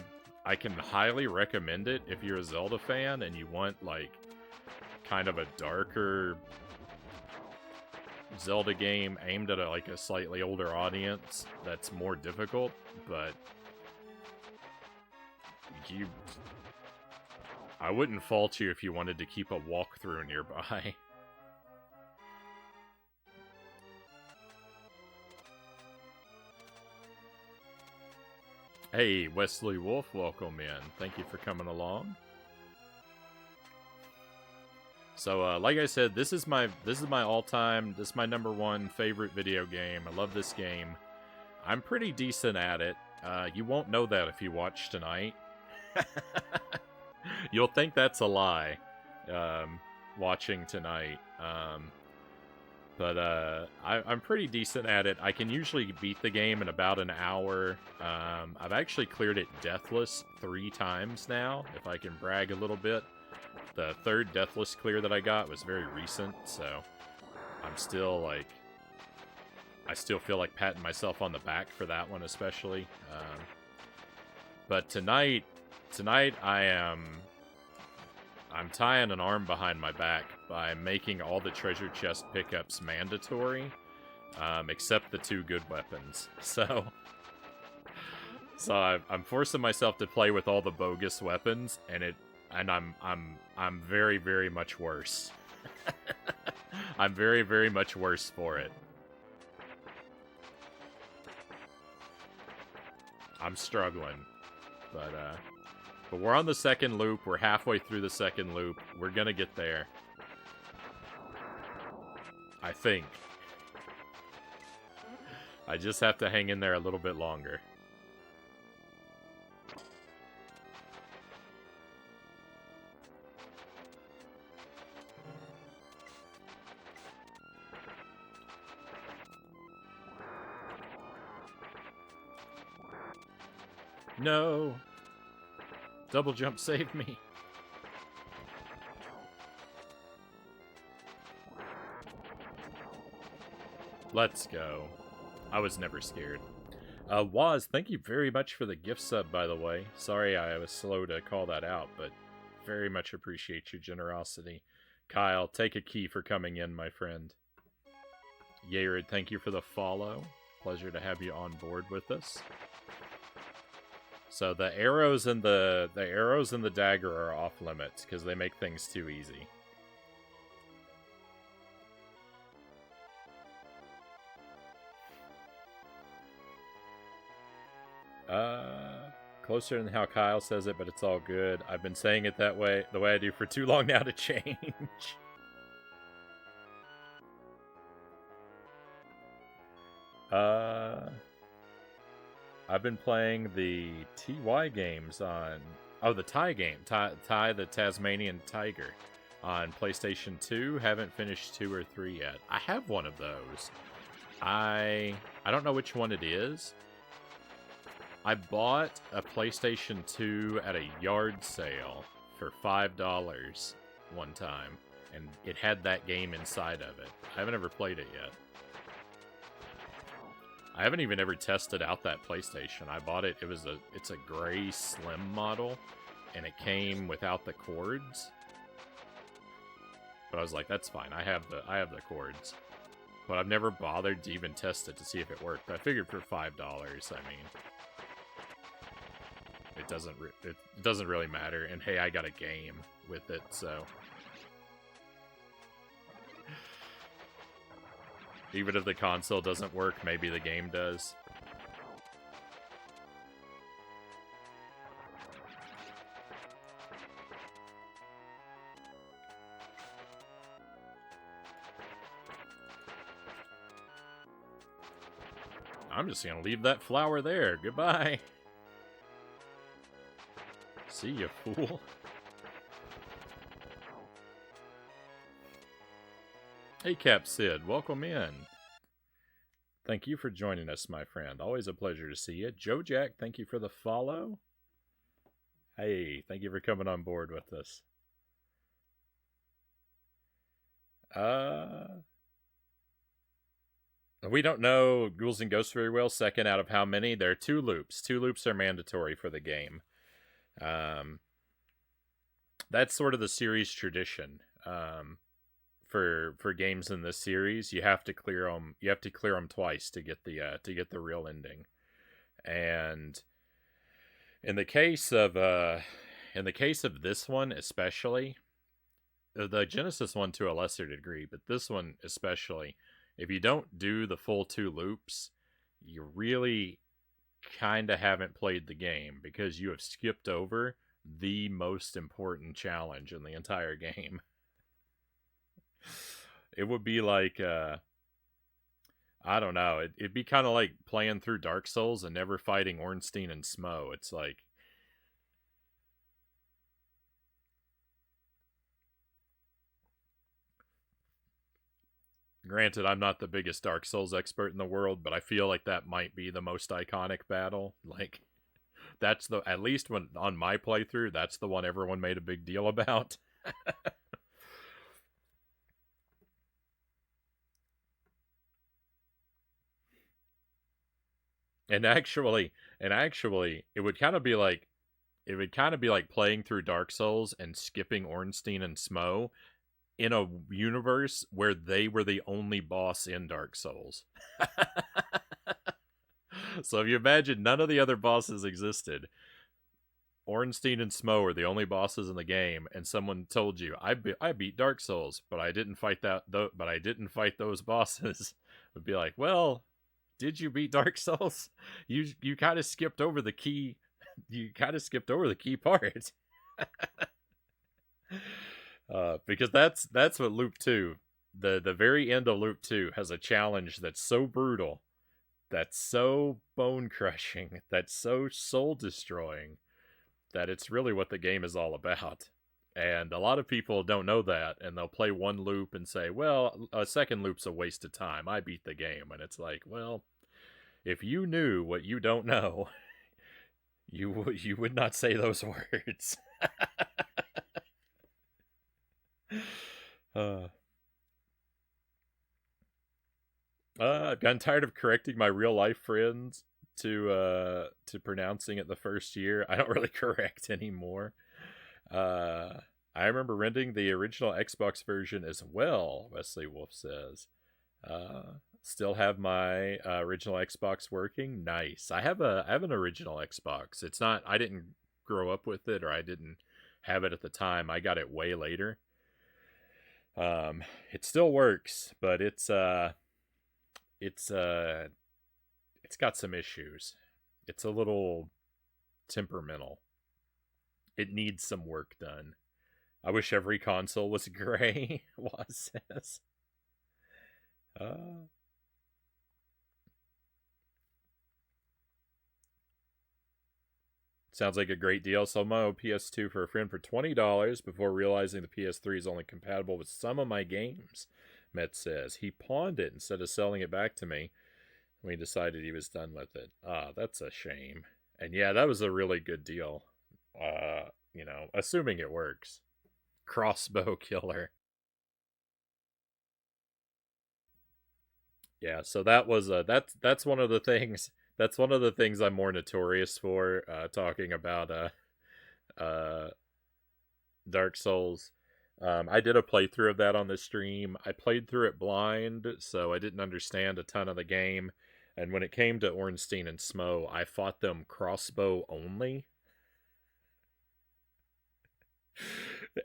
can highly recommend it if you're a Zelda fan and you want like kind of a darker Zelda game aimed at a slightly older audience that's more difficult, but I wouldn't fault you if you wanted to keep a walkthrough nearby. Hey, Wesley Wolf, welcome in. Thank you for coming along. So, like I said, this is my all-time, this is my #1 favorite video game. I love this game. I'm pretty decent at it. You won't know that if you watch tonight. You'll think that's a lie, watching tonight. But I'm pretty decent at it. I can usually beat the game in about an hour. I've actually cleared it deathless 3 times now, if I can brag a little bit. The 3rd deathless clear that I got was very recent, so I'm still like... I still feel like patting myself on the back for that one especially. But tonight I'm tying an arm behind my back by making all the treasure chest pickups mandatory, except the 2 good weapons. So I'm forcing myself to play with all the bogus weapons, and I'm very, very much worse. I'm very, very much worse for it. I'm struggling, but we're on the 2nd loop. We're halfway through the 2nd loop. We're gonna get there. I think. I just have to hang in there a little bit longer. No! Double jump saved me. Let's go. I was never scared. Waz, thank you very much for the gift sub, by the way. Sorry I was slow to call that out, but very much appreciate your generosity. Kyle, take a key for coming in, my friend. Yared, thank you for the follow. Pleasure to have you on board with us. So the arrows and the dagger are off limits because they make things too easy. Closer than how Kyle says it, but it's all good. I've been saying it that way, the way I do for too long now to change. I've been playing the TY games on... Oh, the Ty game. Ty the Tasmanian Tiger on PlayStation 2. Haven't finished 2 or 3 yet. I have one of those. I don't know which one it is. I bought a PlayStation 2 at a yard sale for $5 one time, and it had that game inside of it. I haven't ever played it yet. I haven't even ever tested out that PlayStation. I bought it. It's a gray slim model, and it came without the cords. But I was like, that's fine. I have the cords. But I've never bothered to even test it to see if it worked. I figured for $5, I mean, it doesn't really matter. And hey, I got a game with it, so even if the console doesn't work, maybe the game does. I'm just gonna leave that flower there. Goodbye. See you, fool. Hey, Cap Sid, welcome in. Thank you for joining us, my friend. Always a pleasure to see you. Joe Jack, thank you for the follow. Hey, thank you for coming on board with us. We don't know Ghouls and Ghosts very well. Second out of how many? There are 2 loops. 2 loops are mandatory for the game. That's sort of the series tradition. For games in this series, you have to clear them. You have to clear them twice to get the real ending. And in the case of this one especially, the Genesis one to a lesser degree, but this one especially, if you don't do the full 2 loops, you really kind of haven't played the game because you have skipped over the most important challenge in the entire game. It would be like, I don't know, it'd be kind of like playing through Dark Souls and never fighting Ornstein and Smo. It's like, granted, I'm not the biggest Dark Souls expert in the world, but I feel like that might be the most iconic battle. Like, that's at least when on my playthrough, that's the one everyone made a big deal about. And actually, it would kind of be like playing through Dark Souls and skipping Ornstein and Smo in a universe where they were the only boss in Dark Souls. So if you imagine none of the other bosses existed, Ornstein and Smo are the only bosses in the game, and someone told you, I beat Dark Souls, but I didn't fight those bosses. Would be like, well, did you beat Dark Souls? You kind of skipped over the key. You kind of skipped over the key part. Because that's what Loop 2, the very end of Loop 2 has a challenge that's so brutal, that's so bone crushing, that's so soul destroying, that it's really what the game is all about. And a lot of people don't know that, and they'll play one loop and say, well, a second loop's a waste of time. I beat the game. And it's like, well, if you knew what you don't know, you would not say those words. I've gotten tired of correcting my real life friends to pronouncing it the first year. I don't really correct anymore. Uh, I remember renting the original Xbox version as well. Wesley Wolf says. Still have my original Xbox working. Nice. I have an original Xbox. It's not. I didn't grow up with it, or I didn't have it at the time. I got it way later. It still works, but it's it's got some issues. It's a little temperamental. It needs some work done. I wish every console was gray. Was says. Uh, Sounds like a great deal. Sold my old PS2 for a friend for $20 before realizing the PS3 is only compatible with some of my games. Met says he pawned it instead of selling it back to me. We decided he was done with it. Ah, that's a shame. And yeah, that was a really good deal. Assuming it works. Crossbow killer. Yeah, so that was that's one of the things I'm more notorious for talking about uh Dark Souls. I did a playthrough of that on the stream. I played through it blind, so I didn't understand a ton of the game. And when it came to Ornstein and Smo, I fought them crossbow only.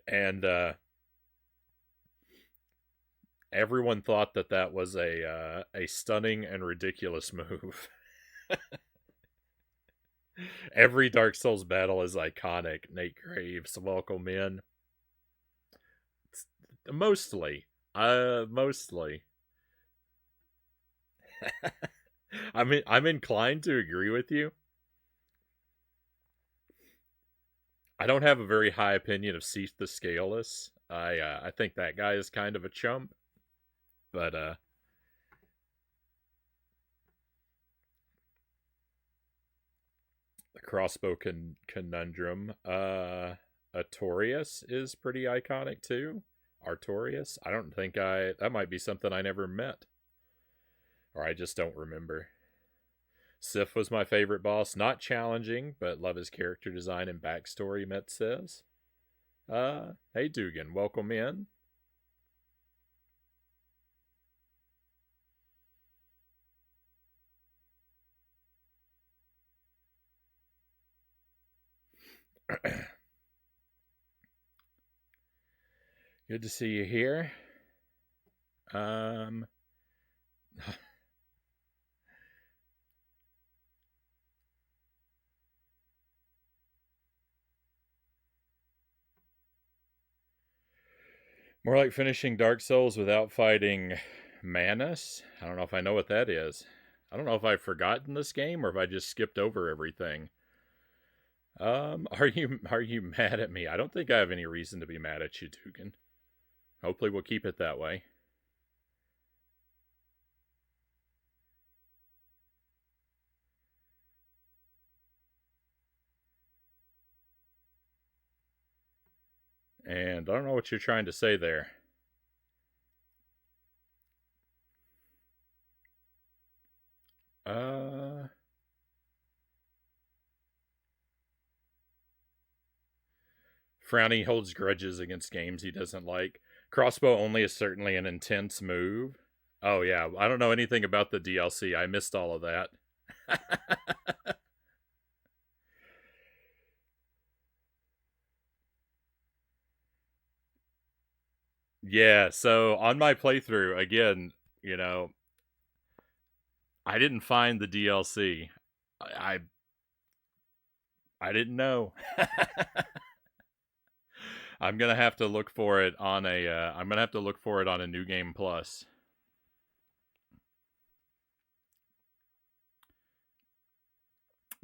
And everyone thought that was a stunning and ridiculous move. Every Dark Souls battle is iconic. Nate Graves, welcome in. Mostly. Mostly. I'm inclined to agree with you. I don't have a very high opinion of Seath the Scaleless. I think that guy is kind of a chump. But the crossbow conundrum. Artorias is pretty iconic too. Artorias? I don't think that might be something I never met. Or I just don't remember. Sif was my favorite boss. Not challenging, but love his character design and backstory, Met says. Hey Dugan, welcome in. Good to see you here. More like finishing Dark Souls without fighting Manus. I don't know if I know what that is. I don't know if I've forgotten this game or if I just skipped over everything. Are you mad at me? I don't think I have any reason to be mad at you, Dugan. Hopefully we'll keep it that way. And I don't know what you're trying to say there. Frownie holds grudges against games he doesn't like. Crossbow only is certainly an intense move. Oh yeah, I don't know anything about the DLC. I missed all of that. Yeah, so on my playthrough, again, I didn't find the DLC. I I didn't know. I'm gonna have to look for it on a. I'm gonna have to look for it on a New Game Plus.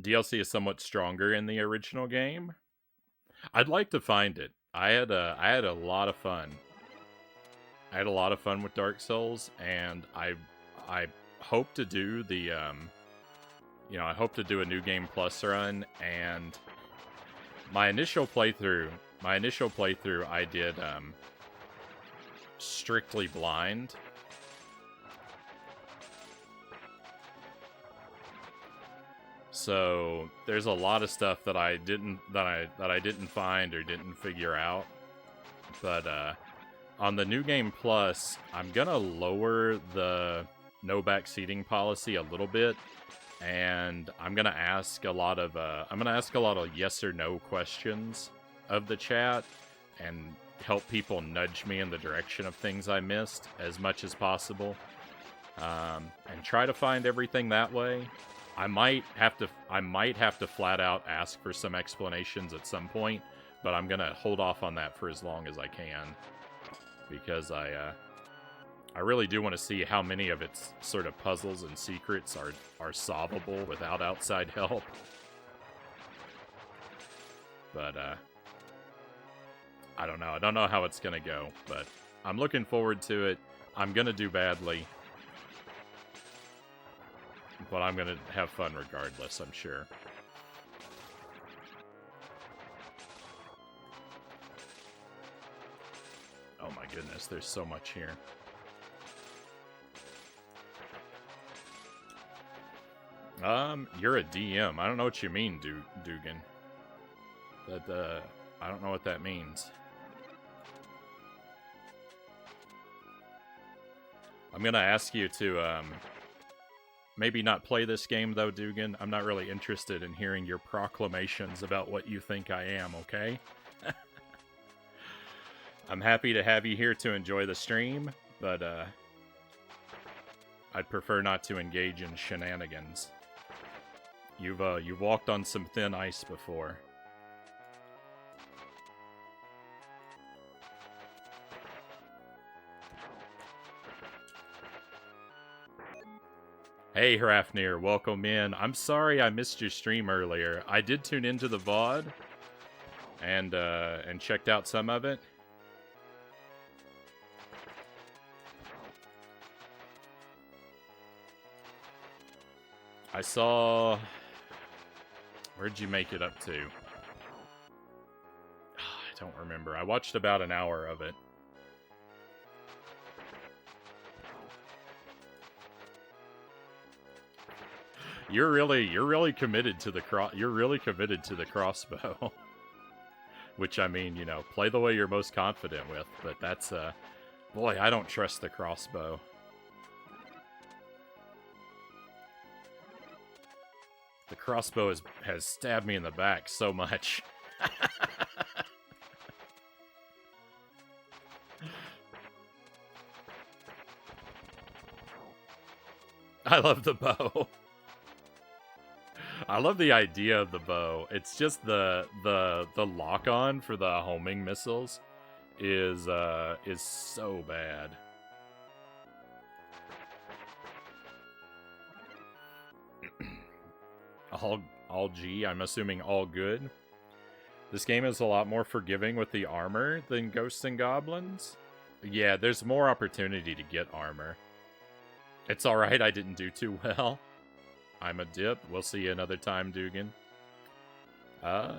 DLC is somewhat stronger in the original game. I'd like to find it. I had a lot of fun. I had a lot of fun with Dark Souls, and I hope to do the I hope to do a New Game Plus run. And my initial playthrough, I did strictly blind. So there's a lot of stuff that I didn't find or didn't figure out. But on the New Game Plus, I'm gonna lower the no backseating policy a little bit, and I'm gonna ask a lot of yes or no questions of the chat, and help people nudge me in the direction of things I missed as much as possible, and try to find everything that way. I might have to flat out ask for some explanations at some point, but I'm gonna hold off on that for as long as I can, because I really do want to see how many of its sort of puzzles and secrets are solvable without outside help. But I don't know. I don't know how it's gonna go, but I'm looking forward to it. I'm gonna do badly, but I'm gonna have fun regardless, I'm sure. Oh my goodness, there's so much here. You're a DM. I don't know what you mean, Dugan. That, I don't know what that means. I'm gonna ask you to, maybe not play this game, though, Dugan. I'm not really interested in hearing your proclamations about what you think I am, okay? I'm happy to have you here to enjoy the stream, but, I'd prefer not to engage in shenanigans. You've walked on some thin ice before. Hey, Hrafnir, welcome in. I'm sorry I missed your stream earlier. I did tune into the VOD and checked out some of it. I saw... Where'd you make it up to? I don't remember. I watched about an hour of it. You're really committed to the crossbow. Which, I mean, you know, play the way you're most confident with, but that's boy, I don't trust the crossbow. The crossbow has stabbed me in the back so much. I love the bow. I love the idea of the bow. It's just the lock-on for the homing missiles is so bad. all G, I'm assuming all good. This game is a lot more forgiving with the armor than Ghosts and Goblins. Yeah, there's more opportunity to get armor. It's alright, I didn't do too well. I'm a dip. We'll see you another time, Dugan.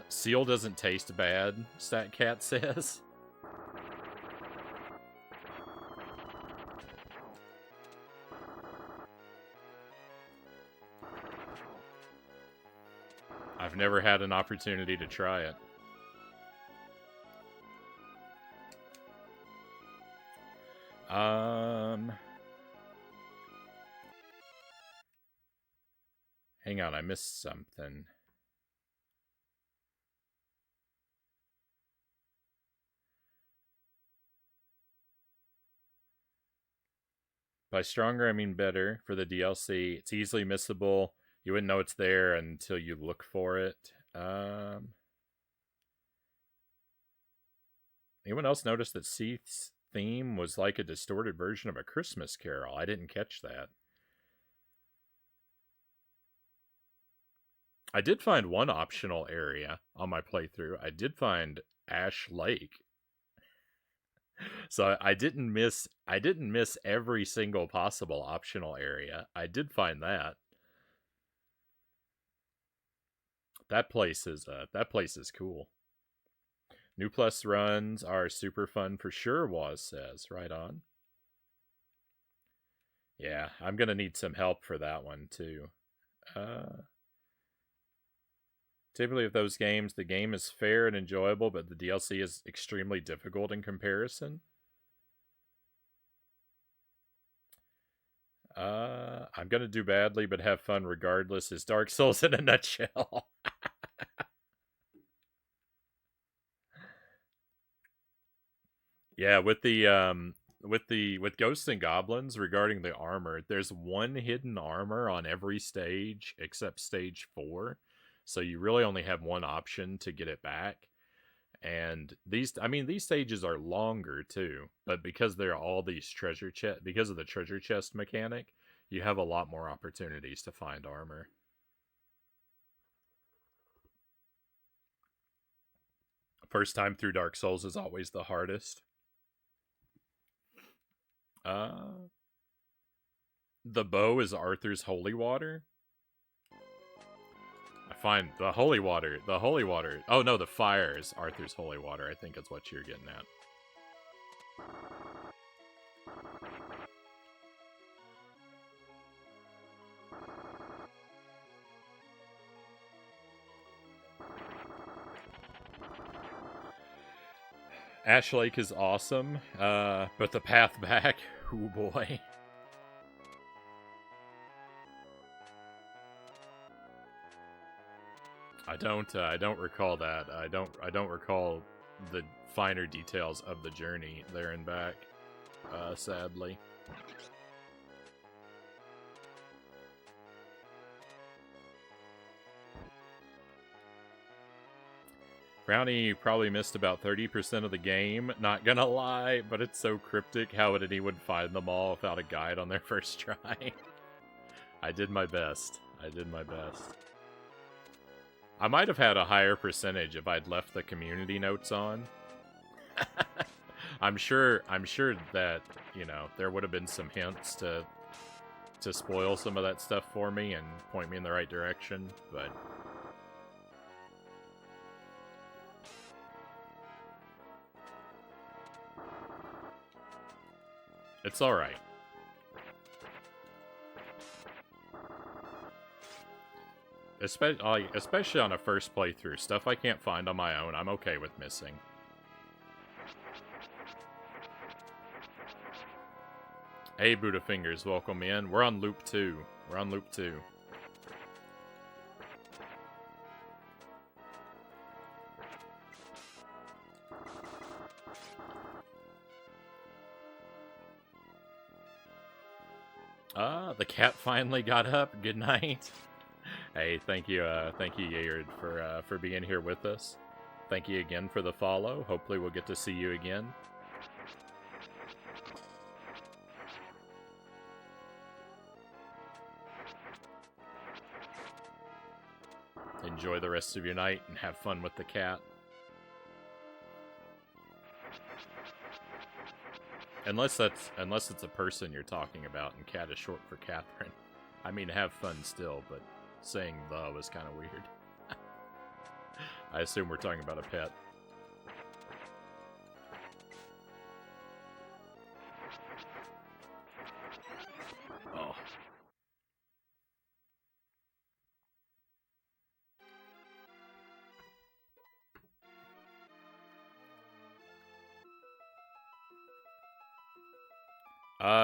Seal doesn't taste bad, StatCat says. I've never had an opportunity to try it. Hang on, I missed something. By stronger, I mean better for the DLC. It's easily missable. You wouldn't know it's there until you look for it. Anyone else notice that Seath's theme was like a distorted version of A Christmas Carol? I didn't catch that. I did find one optional area on my playthrough. I did find Ash Lake. So I didn't miss every single possible optional area. I did find that. That place is cool. New Plus runs are super fun for sure, Waz says. Right on. Yeah, I'm gonna need some help for that one too. Typically, with those games, the game is fair and enjoyable, but the DLC is extremely difficult in comparison. I'm gonna do badly, but have fun regardless. Is Dark Souls in a nutshell? Yeah, with Ghosts and Goblins regarding the armor, there's one hidden armor on every stage except stage 4. So you really only have one option to get it back. And these stages are longer too, but because there are all these treasure chest because of the treasure chest mechanic, you have a lot more opportunities to find armor. First time through Dark Souls is always the hardest. Uh the bow is Arthur's holy water. I find the holy water. The holy water. Oh no, the fire is Arthur's holy water. I think is what you're getting at. Ash Lake is awesome, but the path back, oh boy. I don't recall that. I don't recall the finer details of the journey there and back. Sadly. Frownie probably missed about 30% of the game, not gonna lie, but it's so cryptic. How would anyone find them all without a guide on their first try? I did my best. I did my best. I might have had a higher percentage if I'd left the community notes on. I'm sure that, you know, there would have been some hints to spoil some of that stuff for me and point me in the right direction, but it's alright. Especially on a first playthrough. Stuff I can't find on my own, I'm okay with missing. Hey, Buddha Fingers, welcome in. We're on loop 2. We're on loop 2. The cat finally got up. Good night. Hey, thank you, Yayard, for being here with us. Thank you again for the follow. Hopefully we'll get to see you again. Enjoy the rest of your night and have fun with the cat. Unless it's a person you're talking about and cat is short for Catherine. I mean, have fun still, but saying the was kind of weird. I assume we're talking about a pet. Oh.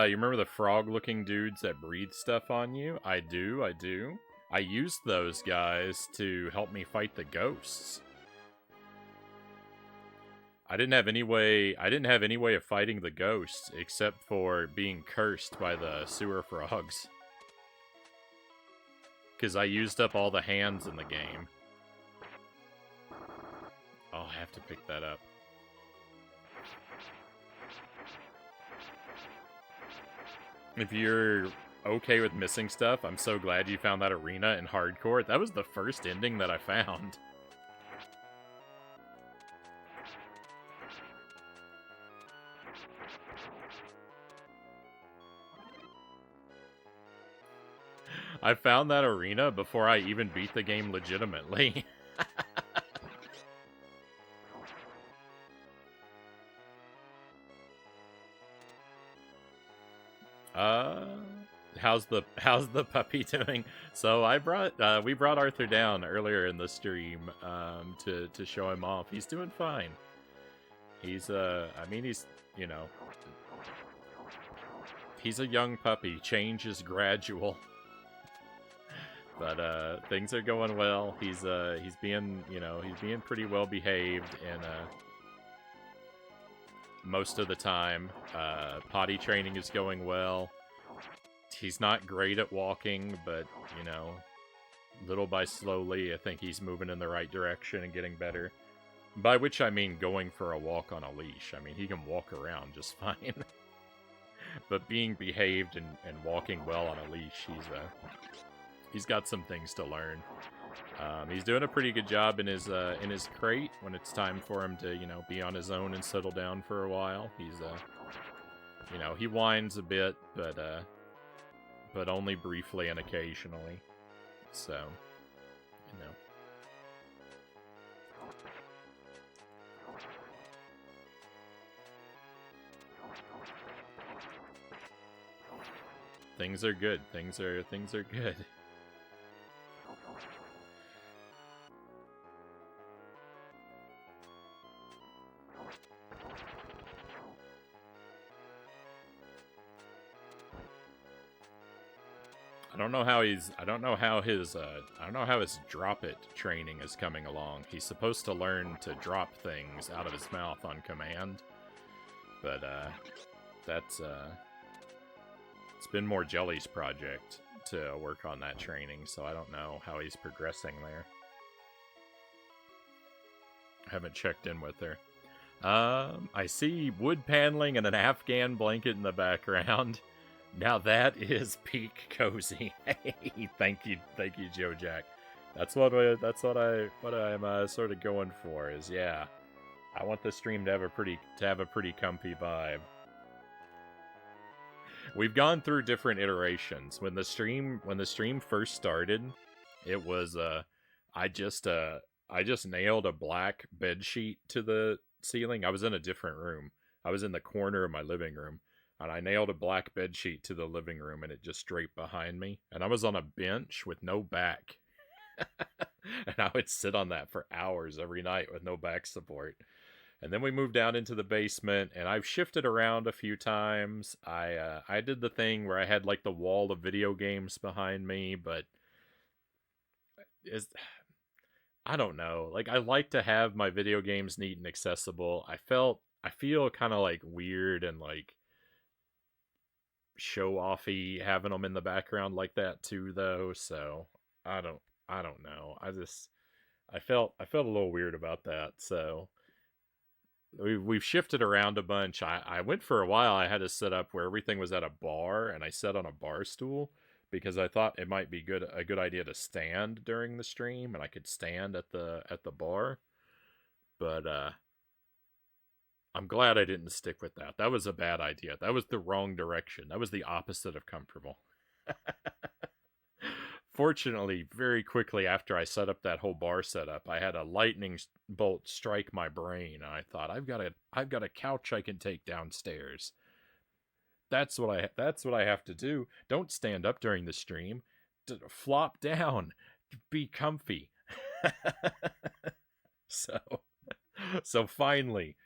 You remember the frog-looking dudes that breathe stuff on you? I do. I used those guys to help me fight the ghosts. I didn't have any way of fighting the ghosts except for being cursed by the sewer frogs. Because I used up all the hands in the game. I'll have to pick that up. If you're okay with missing stuff, I'm so glad you found that arena in hardcore. That was the first ending that I found. I found that arena before I even beat the game legitimately. how's the puppy doing? So we brought Arthur down earlier in the stream to show him off. He's doing fine. He's I mean he's you know he's a young puppy. Change is gradual. But things are going well. He's being he's being pretty well behaved and most of the time. Potty training is going well. He's not great at walking, but little by slowly, I think he's moving in the right direction and getting better. By which I mean going for a walk on a leash. I mean, he can walk around just fine. But being behaved and walking well on a leash, he's got some things to learn. He's doing a pretty good job in his crate when it's time for him to be on his own and settle down for a while. He's he whines a bit, but only briefly and occasionally. So, things are good. Things are good. I don't know how his drop it training is coming along. He's supposed to learn to drop things out of his mouth on command, but that's it's been more Jelly's project to work on that training, so I don't know how he's progressing there. I haven't checked in with her. I see wood paneling and an Afghan blanket in the background. Now that is peak cozy. Hey, thank you, Joe Jack. That's what I'm sort of going for. Is I want the stream to have a pretty comfy vibe. We've gone through different iterations. When the stream first started, it was I just nailed a black bed sheet to the ceiling. I was in a different room. I was in the corner of my living room. And I nailed a black bed sheet to the living room, and it just draped behind me. And I was on a bench with no back. And I would sit on that for hours every night with no back support. And then we moved down into the basement, and I've shifted around a few times. I did the thing where I had like the wall of video games behind me, but I don't know. Like, I like to have my video games neat and accessible. I feel kind of like weird and like show offy having them in the background like that too, though. So I don't know. I felt a little weird about that. So we've shifted around a bunch. I went for a while. I had to set up where everything was at a bar, and I sat on a bar stool because I thought it might be a good idea to stand during the stream, and I could stand at the bar. But I'm glad I didn't stick with that. That was a bad idea. That was the wrong direction. That was the opposite of comfortable. Fortunately, very quickly after I set up that whole bar setup, I had a lightning bolt strike my brain, and I thought, I've got a couch I can take downstairs. That's what I have to do. Don't stand up during the stream. Flop down. Be comfy. So finally,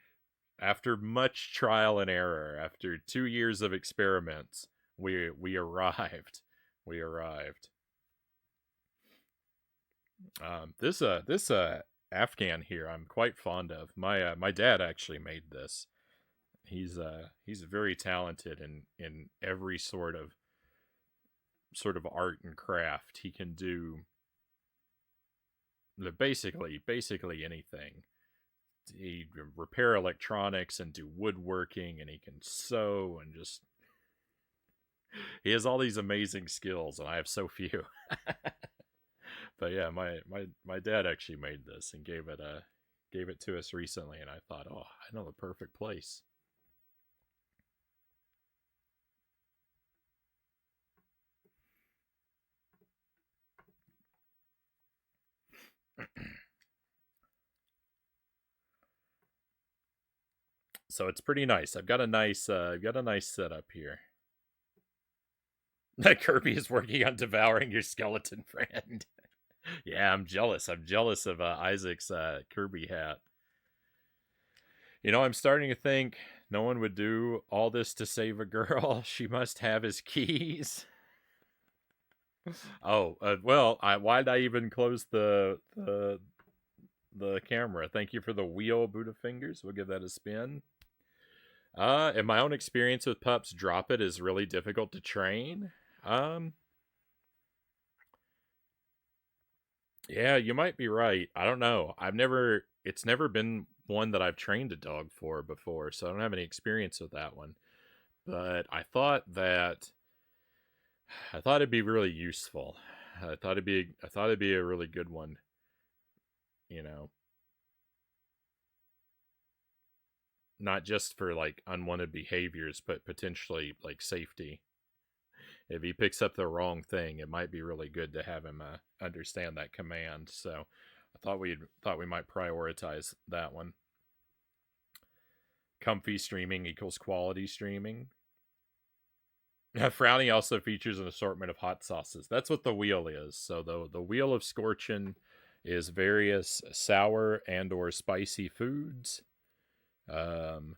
after much trial and error, after 2 years of experiments, we arrived. We arrived. This Afghan here, I'm quite fond of. My dad actually made this. He's very talented in every sort of art and craft. He can do basically anything. He can repair electronics and do woodworking, and he can sew and just he has all these amazing skills, and I have so few. But yeah, my dad actually made this and gave it to us recently, and I thought, oh, I know the perfect place. So it's pretty nice. I've got a nice setup here. Kirby is working on devouring your skeleton friend. Yeah, I'm jealous. I'm jealous of Isaac's Kirby hat. You know, I'm starting to think no one would do all this to save a girl. She must have his keys. Oh, well, why did I even close the camera? Thank you for the wheel, Buddha fingers. We'll give that a spin. In my own experience with pups, drop it is really difficult to train. Um, yeah, you might be right. I don't know. It's never been one that I've trained a dog for before, so I don't have any experience with that one. But I thought it'd be really useful. I thought it'd be a really good one, you know, not just for like unwanted behaviors, but potentially like safety. If he picks up the wrong thing, it might be really good to have him understand that command. So I thought we might prioritize that one. Comfy streaming equals quality streaming. Frownie also features an assortment of hot sauces. That's what the wheel is. So the wheel of Scorchin is various sour and or spicy foods. Um,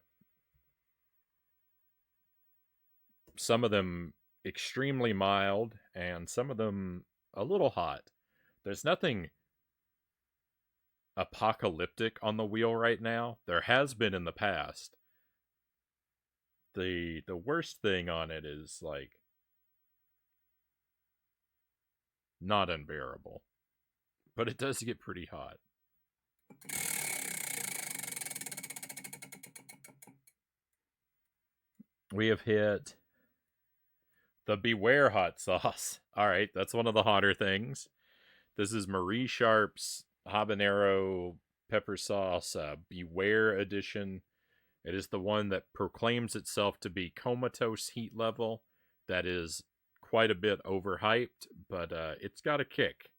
some of them extremely mild, and some of them a little hot. There's nothing apocalyptic on the wheel right now. There has been in the past. The worst thing on it is like not unbearable, but it does get pretty hot. We have hit the Beware hot sauce. All right, that's one of the hotter things. This is Marie Sharp's habanero pepper sauce Beware edition. It is the one that proclaims itself to be comatose heat level. That is quite a bit overhyped, but it's got a kick.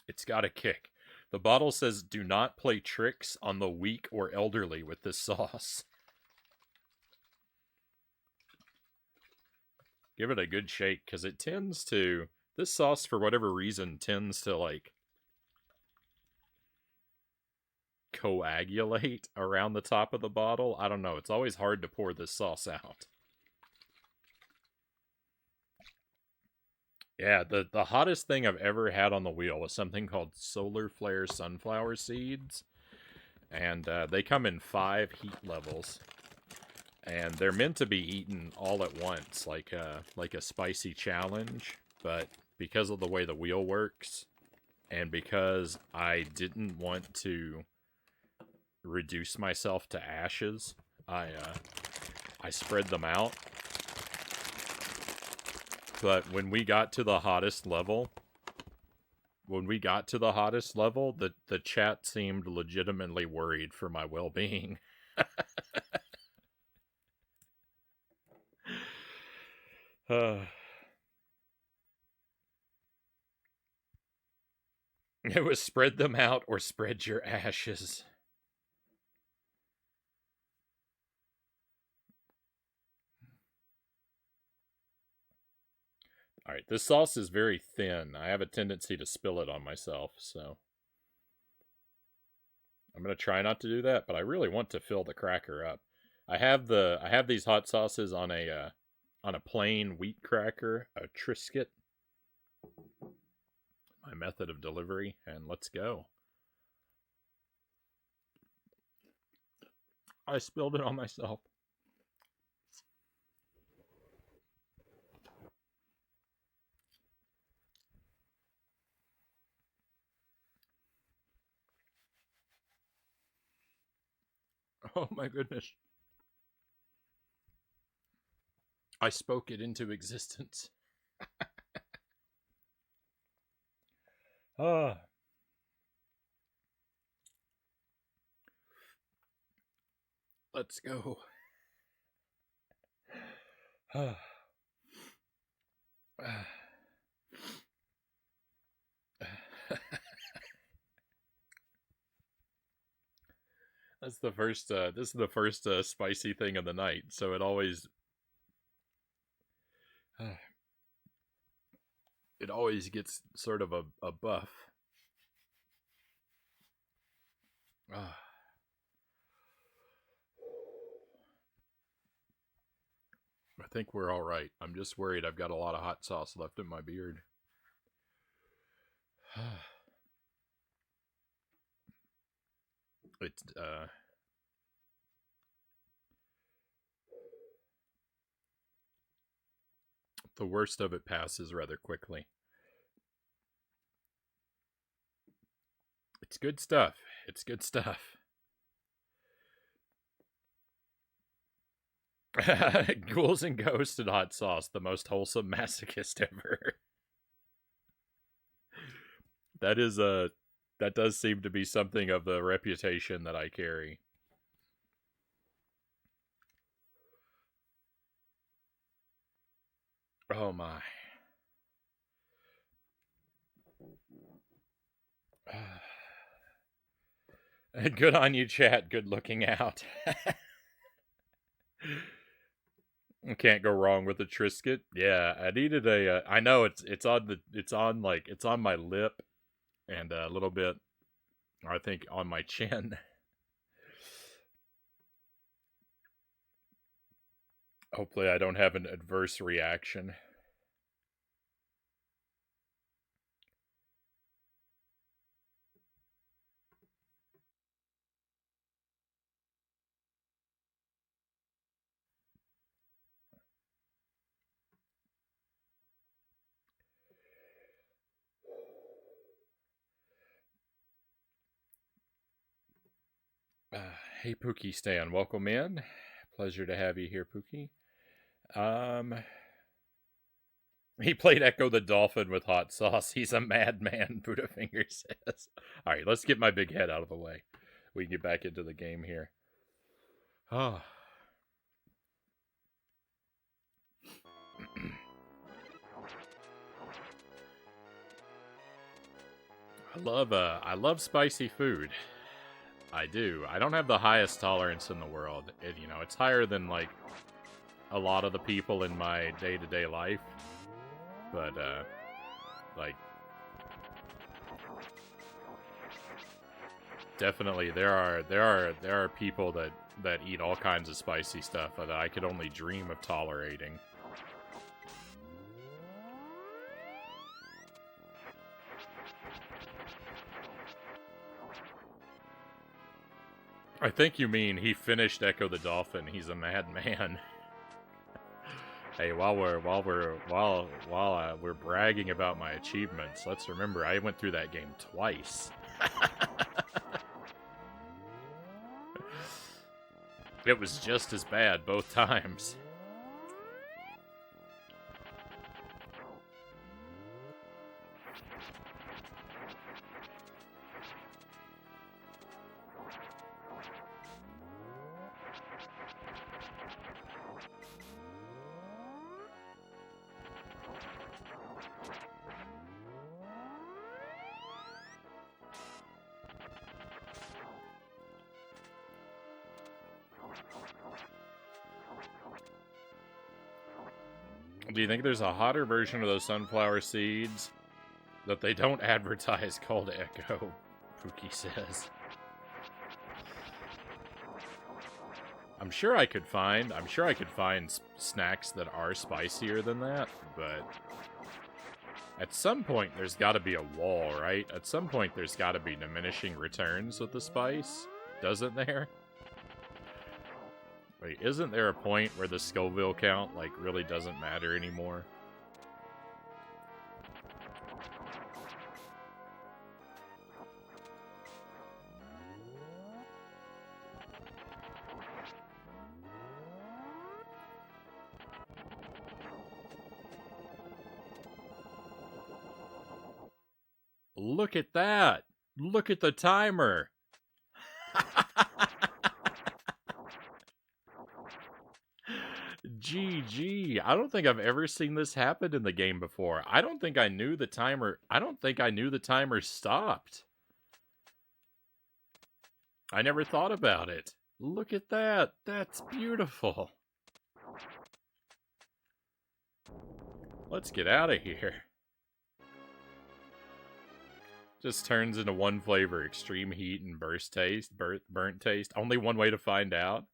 It's got a kick. The bottle says, "Do not play tricks on the weak or elderly with this sauce." Give it a good shake, because it tends to, this sauce for whatever reason tends to like coagulate around the top of the bottle. I don't know. It's always hard to pour this sauce out. Yeah, the hottest thing I've ever had on the wheel was something called Solar Flare sunflower seeds, and they come in 5 heat levels, and they're meant to be eaten all at once, like a spicy challenge. But because of the way the wheel works, and because I didn't want to reduce myself to ashes, I spread them out. But when we got to the hottest level, the chat seemed legitimately worried for my well-being. It was spread them out or spread your ashes. Alright, this sauce is very thin. I have a tendency to spill it on myself, so I'm gonna try not to do that, but I really want to fill the cracker up. I have these hot sauces on a plain wheat cracker, a Triscuit, my method of delivery, and let's go. I spilled it on myself. Oh my goodness. I spoke it into existence. Ah. Let's go. That's the first. This is the first spicy thing of the night. So It always gets sort of a buff. Ah. I think we're all right. I'm just worried I've got a lot of hot sauce left in my beard. It's the worst of it passes rather quickly. It's good stuff. It's good stuff. Ghouls and Ghosts and hot sauce, the most wholesome masochist ever. That is that does seem to be something of the reputation that I carry. Oh my. Good on you, chat. Good looking out. Can't go wrong with a Triscuit. Yeah, I needed a. I know it's on my lip, and a little bit, I think, on my chin. Hopefully, I don't have an adverse reaction. Hey, Pookie Stan, welcome in. Pleasure to have you here, Pookie. He played Echo the Dolphin with hot sauce. He's a madman, Buddhafinger says. All right, let's get my big head out of the way. We can get back into the game here. Oh. I love spicy food. I do. I don't have the highest tolerance in the world. It's higher than like a lot of the people in my day-to-day life. But like definitely there are people that eat all kinds of spicy stuff that I could only dream of tolerating. I think you mean he finished Echo the Dolphin. He's a madman. Hey, while we're bragging about my achievements, let's remember I went through that game twice. It was just as bad both times. Do you think there's a hotter version of those sunflower seeds that they don't advertise called Echo? Pookie says. I'm sure I could find snacks that are spicier than that, but at some point there's got to be a wall, right? At some point there's got to be diminishing returns with the spice, doesn't there? Wait, isn't there a point where the Scoville count, like, really doesn't matter anymore? Look at that! Look at the timer! GG. I don't think I've ever seen this happen in the game before. I don't think I knew the timer stopped. I never thought about it. Look at that. That's beautiful. Let's get out of here. Just turns into one flavor: extreme heat and burst taste, burnt taste. Only one way to find out.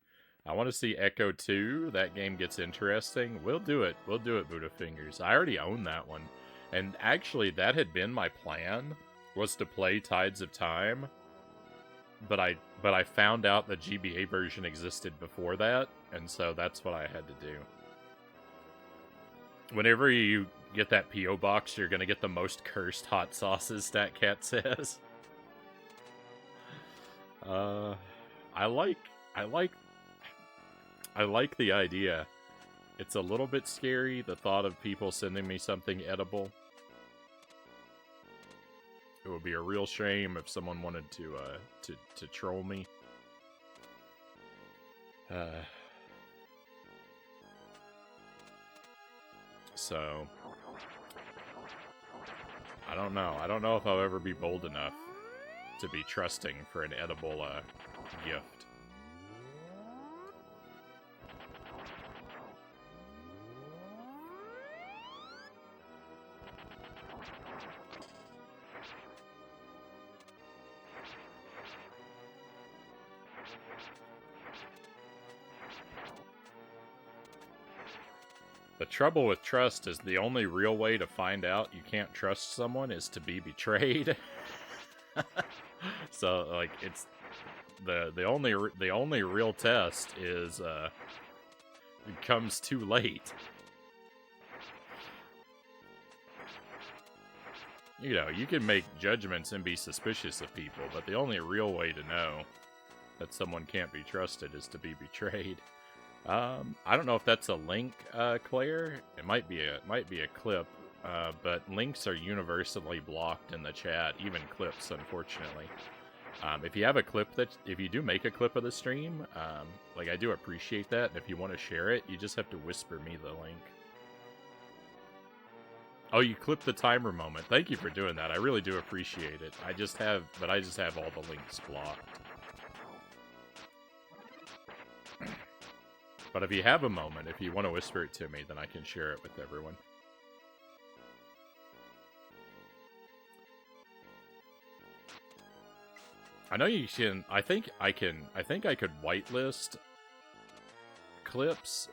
I want to see Echo 2. That game gets interesting. We'll do it. We'll do it, Buddha Fingers. I already own that one. And actually, that had been my plan, was to play Tides of Time. But I found out the GBA version existed before that, and so that's what I had to do. Whenever you get that P.O. box, you're gonna get the most cursed hot sauces, StatCat says. I like the idea. It's a little bit scary, the thought of people sending me something edible. It would be a real shame if someone wanted to troll me. So I don't know. I don't know if I'll ever be bold enough to be trusting for an edible gift. The trouble with trust is the only real way to find out you can't trust someone is to be betrayed. So, like, it's the only real test is it comes too late. You know, you can make judgments and be suspicious of people, but the only real way to know that someone can't be trusted is to be betrayed. I don't know if that's a link, Claire. It might be a clip, but links are universally blocked in the chat, even clips, unfortunately. If you have a clip if you do make a clip of the stream, like, I do appreciate that. And if you want to share it, you just have to whisper me the link. Oh, you clipped the timer moment. Thank you for doing that. I really do appreciate it. I just have all the links blocked. But if you have a moment, if you want to whisper it to me, then I can share it with everyone. I know you can. I think I could whitelist clips.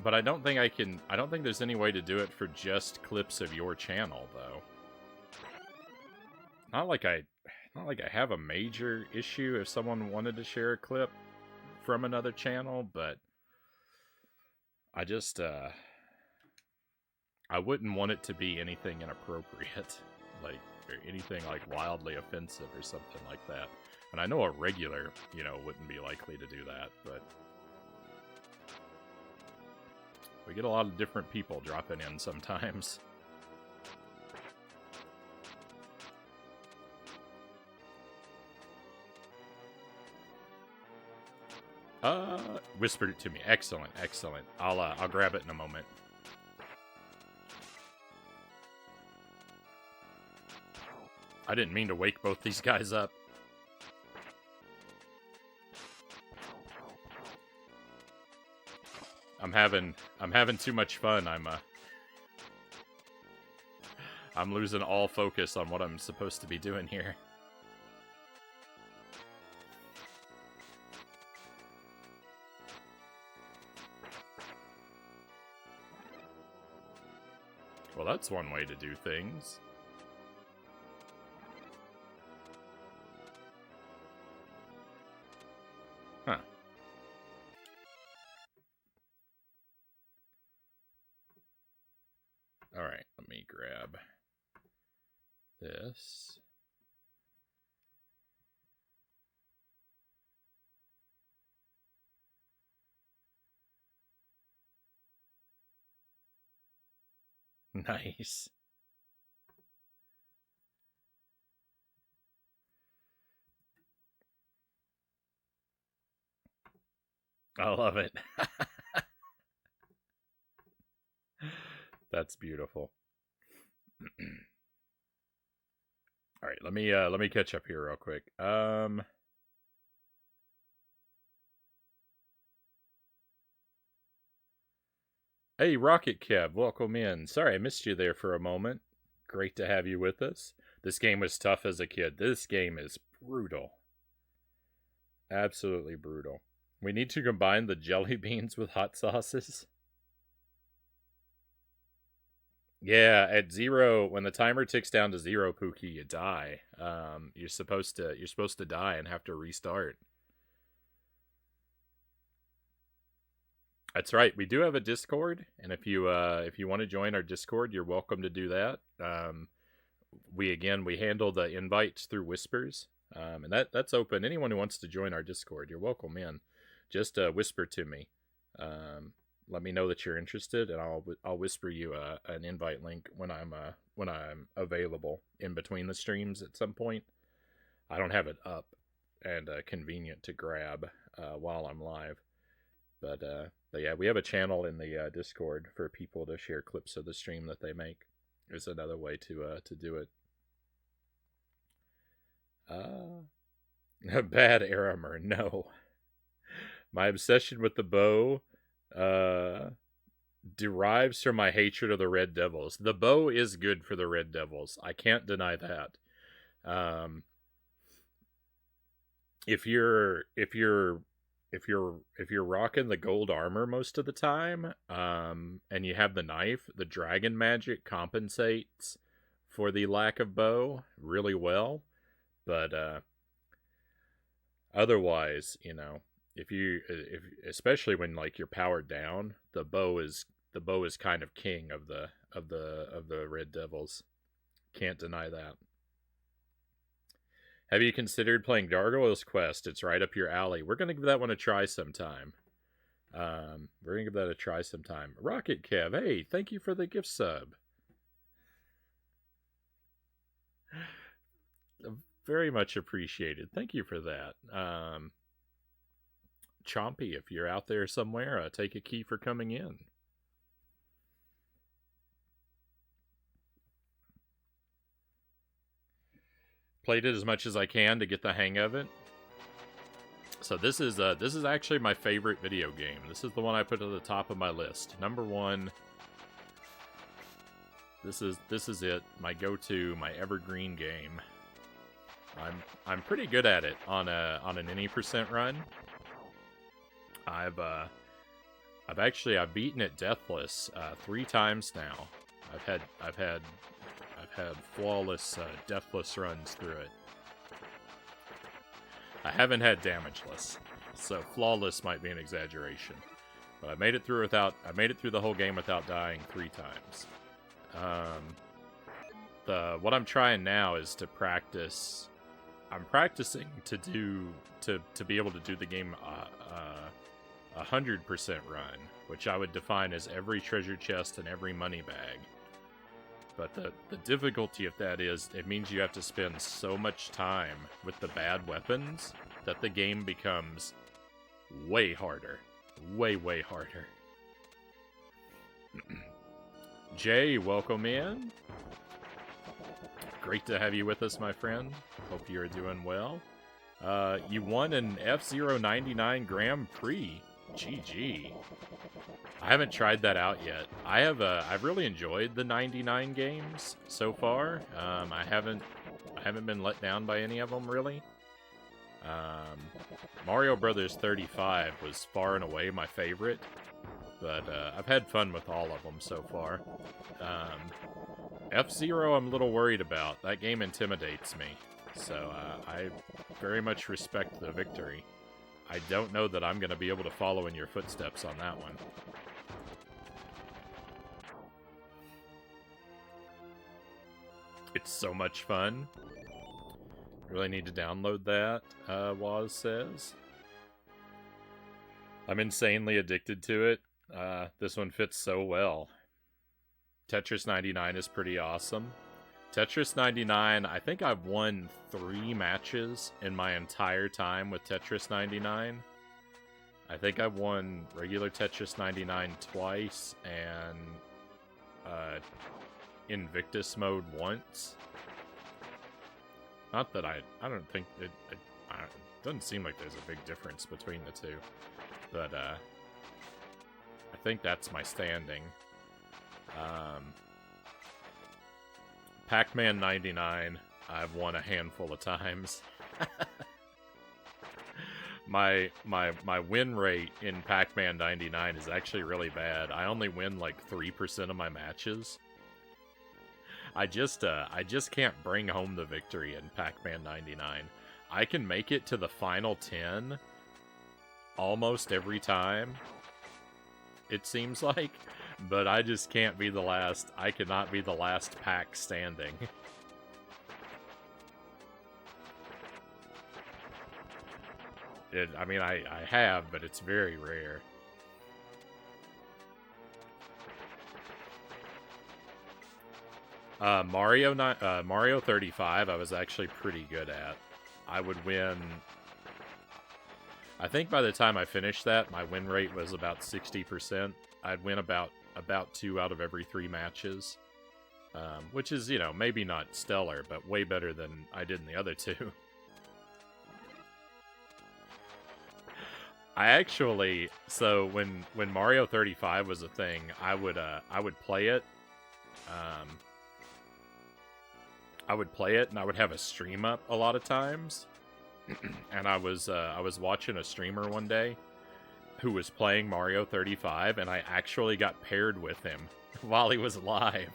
I don't think I can. I don't think there's any way to do it for just clips of your channel, though. Not like I have a major issue if someone wanted to share a clip from another channel, but I just I wouldn't want it to be anything inappropriate, like, or anything like wildly offensive or something like that. And I know a regular, you know, wouldn't be likely to do that, but we get a lot of different people dropping in sometimes. Whispered it to me. Excellent, excellent. I'll grab it in a moment. I didn't mean to wake both these guys up. I'm having too much fun. I'm losing all focus on what I'm supposed to be doing here. Well, that's one way to do things. Huh. Alright, let me grab this. Nice. I love it. That's beautiful. All right, let me catch up here real quick. Hey, Rocket Kev, welcome in. Sorry I missed you there for a moment. Great to have you with us. This game was tough as a kid. This game is brutal. Absolutely brutal. We need to combine the jelly beans with hot sauces. Yeah, at 0, when the timer ticks down to 0, Pookie, you die. You're supposed to die and have to restart. That's right. We do have a Discord, and if you want to join our Discord, you're welcome to do that. We handle the invites through whispers, and that's open. Anyone who wants to join our Discord, you're welcome in. Just whisper to me. Let me know that you're interested, and I'll whisper you an invite link when I'm available in between the streams at some point. I don't have it up and convenient to grab while I'm live. But yeah, we have a channel in the Discord for people to share clips of the stream that they make. There's another way to do it. Bad Aramer, no. My obsession with the bow derives from my hatred of the Red Devils. The bow is good for the Red Devils. I can't deny that. If you're rocking the gold armor most of the time, and you have the knife, the dragon magic compensates for the lack of bow really well. But otherwise, if especially when like you're powered down, the bow is kind of king of the Red Devils. Can't deny that. Have you considered playing Gargoyle's Quest? It's right up your alley. We're going to give that one a try sometime. Rocket Kev, hey, thank you for the gift sub. Very much appreciated. Thank you for that. Chompy, if you're out there somewhere, take a key for coming in. Played it as much as I can to get the hang of it. So this is actually my favorite video game. This is the one I put at the top of my list. Number 1. This is it. My go-to, my evergreen game. I'm pretty good at it on an any percent run. I've beaten it deathless 3 times now. I've had flawless deathless runs through it. I haven't had damageless, so flawless might be an exaggeration. But I made it through the whole game without dying 3 times. What I'm trying now is to practice. I'm practicing to be able to do the game 100% run, which I would define as every treasure chest and every money bag. But the difficulty of that is it means you have to spend so much time with the bad weapons that the game becomes way harder. Way, way harder. Jay, welcome in. Great to have you with us, my friend. Hope you're doing well. You won an F-099 Grand Prix. GG. I haven't tried that out yet. I've really enjoyed the 99 games so far. I haven't been let down by any of them really. Mario Brothers 35 was far and away my favorite, but I've had fun with all of them so far. F-Zero I'm a little worried about. That game intimidates me, so I very much respect the victory. I don't know that I'm going to be able to follow in your footsteps on that one. It's so much fun. Really need to download that, Waz says. I'm insanely addicted to it. This one fits so well. Tetris 99 is pretty awesome. Tetris 99, I think I've won 3 matches in my entire time with Tetris 99. I think I've won regular Tetris 99 twice and Invictus mode once. Not that I don't think it doesn't seem like there's a big difference between the two. But I think that's my standing. Pac-Man 99, I've won a handful of times. my win rate in Pac-Man 99 is actually really bad. I only win like 3% of my matches. I just can't bring home the victory in Pac-Man 99. I can make it to the final 10 almost every time, it seems like, but I just can't be the last. I cannot be the last pack standing. I mean, I have, but it's very rare. Mario 35, I was actually pretty good at. I would win. I think by the time I finished that, my win rate was about 60%. I'd win about 2 out of every 3 matches, which is, you know, maybe not stellar, but way better than I did in the other 2. I actually, so when Mario 35 was a thing, I would play it. I would play it, and I would have a stream up a lot of times. And I was watching a streamer one day who was playing Mario 35, and I actually got paired with him while he was live.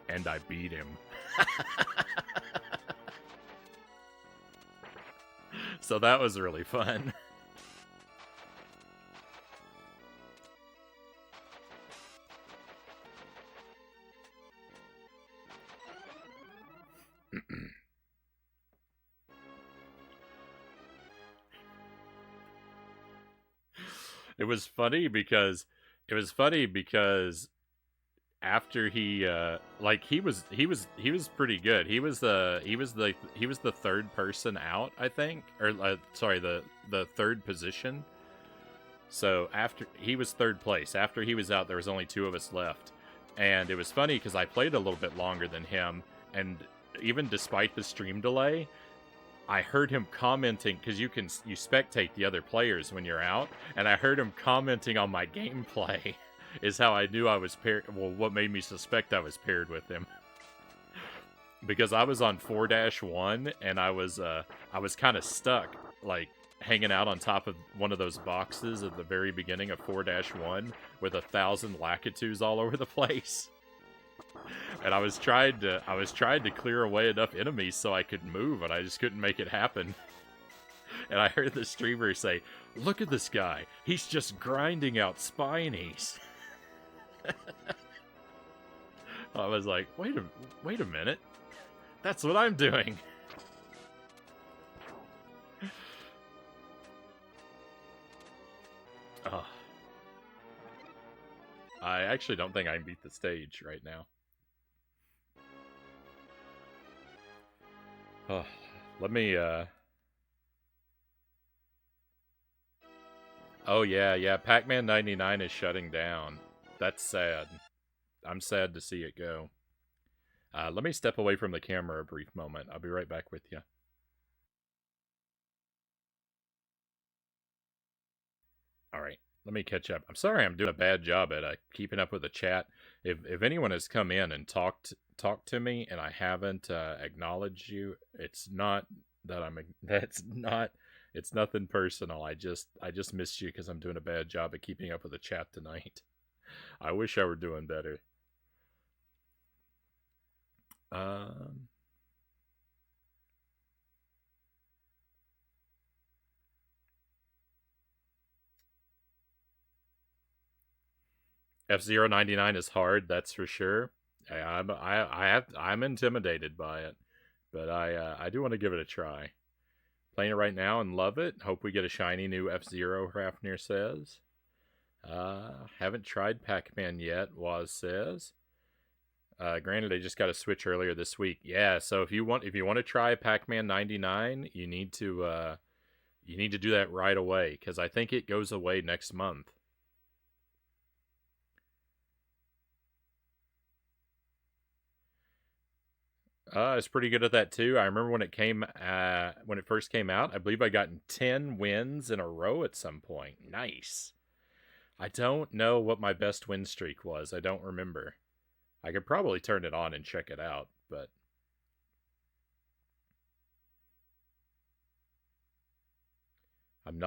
And I beat him. So that was really fun. It was funny because after he like he was pretty good. He was the third person out, I think, or sorry, the third position. So after he was third place, after he was out, there was only 2 of us left, and it was funny because I played a little bit longer than him, and even despite the stream delay, I heard him commenting, because you spectate the other players when you're out, and I heard him commenting on my gameplay. Is how I knew I was paired. Well, what made me suspect I was paired with him? Because I was on 4-1, and I was kind of stuck, like hanging out on top of one of those boxes at the very beginning of 4-1 with 1,000 Lakitus all over the place. And I was trying to clear away enough enemies so I could move, and I just couldn't make it happen. And I heard the streamer say, "Look at this guy. He's just grinding out Spinies." I was like, wait a minute. That's what I'm doing. Oh. I actually don't think I can beat the stage right now. Oh, let me, Oh, yeah, Pac-Man 99 is shutting down. That's sad. I'm sad to see it go. Let me step away from the camera a brief moment. I'll be right back with you. Alright, let me catch up. I'm sorry I'm doing a bad job at keeping up with the chat. If anyone has come in and talked to me and I haven't acknowledged you, it's not that it's nothing personal. I just missed you because I'm doing a bad job at keeping up with the chat tonight. I wish I were doing better. F-099 is hard, that's for sure. I'm intimidated by it, but I do want to give it a try. Playing it right now and love it. Hope we get a shiny new F-Zero, Hrafnir says. Haven't tried Pac-Man yet, Waz says. Granted, I just got a Switch earlier this week. Yeah, so if you want to try Pac-Man 99, you need to do that right away, because I think it goes away next month. It's pretty good at that too. I remember when it first came out. I believe I got 10 wins in a row at some point. Nice. I don't know what my best win streak was. I don't remember. I could probably turn it on and check it out, but I'm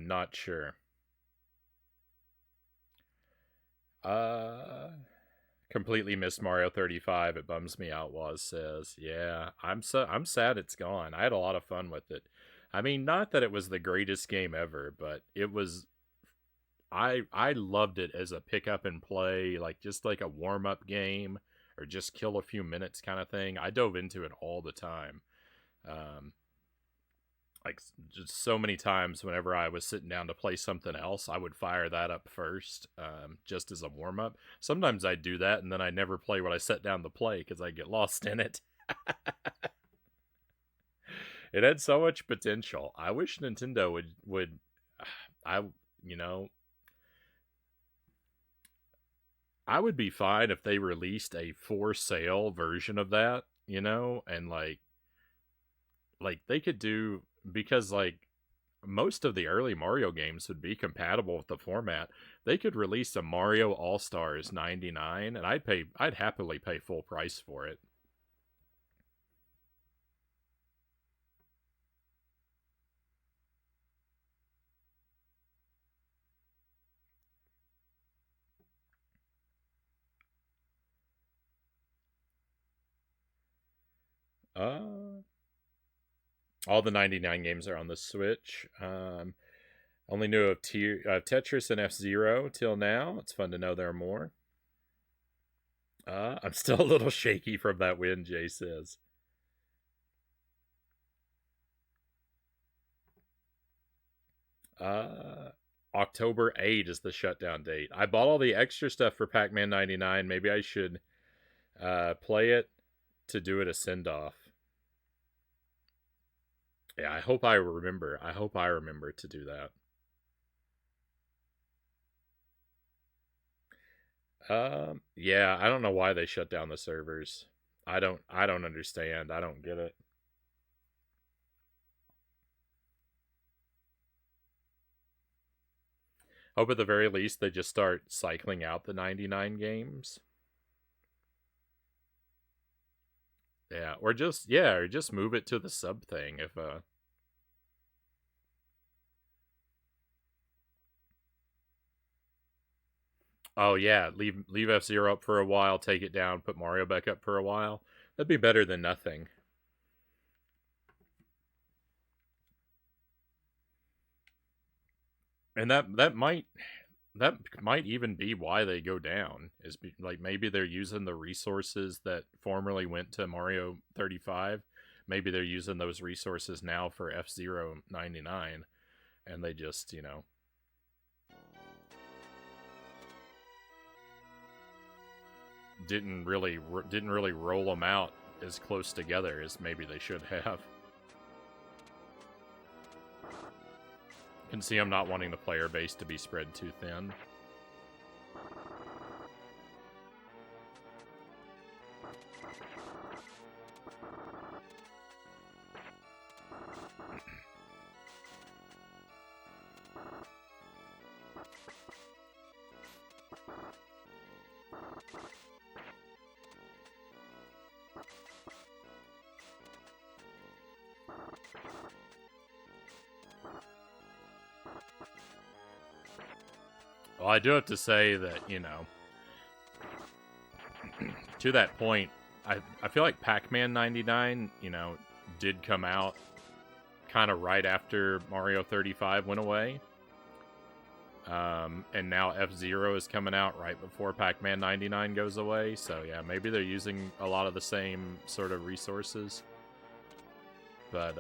not sure. Uh Completely missed Mario 35. It bums me out. Was says, "Yeah, I'm sad it's gone. I had a lot of fun with it. I mean, not that it was the greatest game ever, but it was. I loved it as a pick up and play, like just like a warm up game or just kill a few minutes kind of thing. I dove into it all the time. Um, like just so many times whenever I was sitting down to play something else, I would fire that up first, just as a warm up. Sometimes I'd do that, and then I never play what I set down to play because I get lost in it. It had so much potential. I wish Nintendo would I you know I would be fine if they released a for sale version of that, and like they could do, because like most of the early Mario games would be compatible with the format. They could release a Mario All Stars 99, and I'd happily pay full price for it. Uh, all the 99 games are on the Switch. Only knew of Tetris and F Zero till now. It's fun to know there are more. I'm still a little shaky from that win, Jay says. Uh, October 8 is the shutdown date. I bought all the extra stuff for Pac Man 99. Maybe I should play it to do it a send off. Yeah, I hope I remember. I hope I remember to do that. Yeah, I don't know why they shut down the servers. I don't understand. I don't get it. Hope at the very least they just start cycling out the 99 games. Or just move it to the sub thing if Oh yeah, leave F Zero up for a while, take it down, put Mario back up for a while. That'd be better than nothing. And that might even be why they go down. Like maybe they're using the resources that formerly went to Mario 35. Maybe they're using those resources now for F Zero 99, and they just didn't really roll them out as close together as maybe they should have. Can see I'm not wanting the player base to be spread too thin. Well, I do have to say that, to that point, I feel like Pac-Man 99, did come out kind of right after Mario 35 went away. And now F-Zero is coming out right before Pac-Man 99 goes away. So yeah, maybe they're using a lot of the same sort of resources. But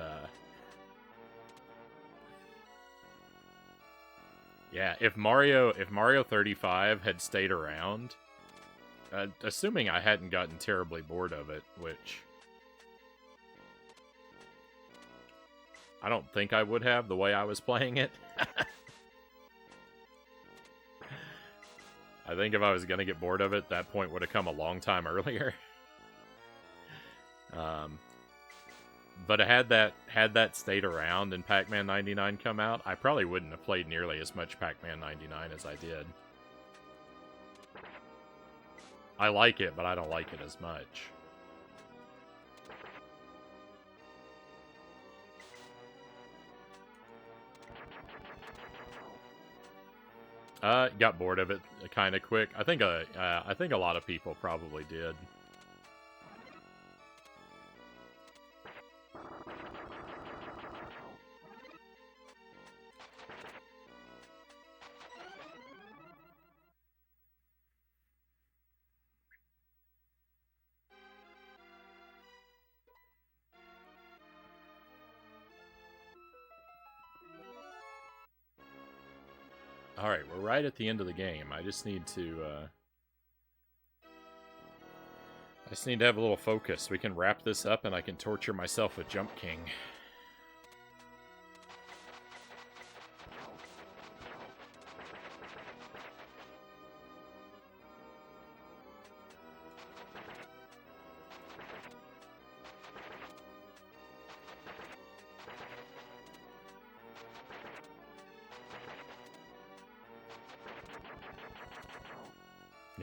yeah, if Mario 35 had stayed around, assuming I hadn't gotten terribly bored of it, which I don't think I would have the way I was playing it. I think if I was going to get bored of it, that point would have come a long time earlier. But had that stayed around and Pac-Man 99 come out, I probably wouldn't have played nearly as much Pac-Man 99 as I did. I like it, but I don't like it as much. Got bored of it kind of quick. I think a lot of people probably did. Alright, we're right at the end of the game. I just need to have a little focus. We can wrap this up and I can torture myself with Jump King.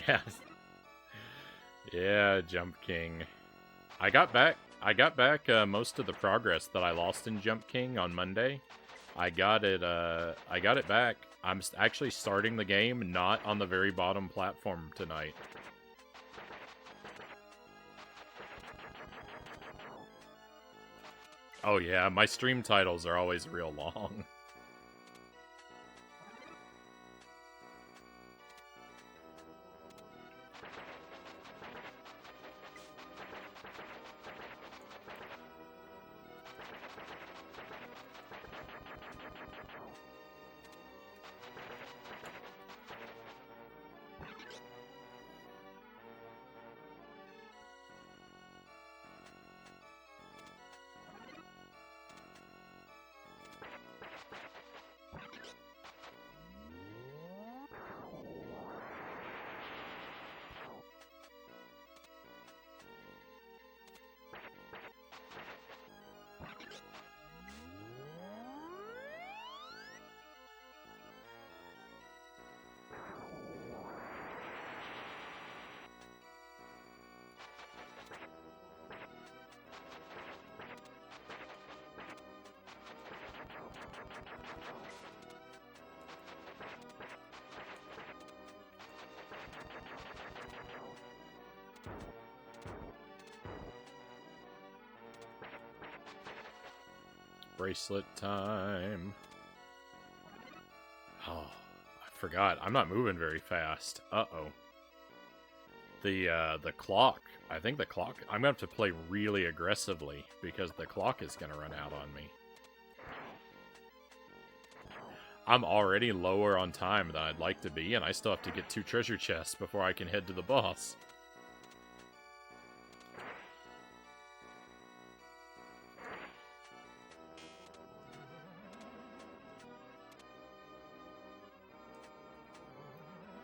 Yeah. Yeah, Jump King. I got back most of the progress that I lost in Jump King on Monday. I got it back. I'm actually starting the game not on the very bottom platform tonight. Oh yeah, my stream titles are always real long. Bracelet time. Oh, I forgot. I'm not moving very fast. Uh-oh. The clock. I think the clock... I'm going to have to play really aggressively because the clock is going to run out on me. I'm already lower on time than I'd like to be, and I still have to get 2 treasure chests before I can head to the boss.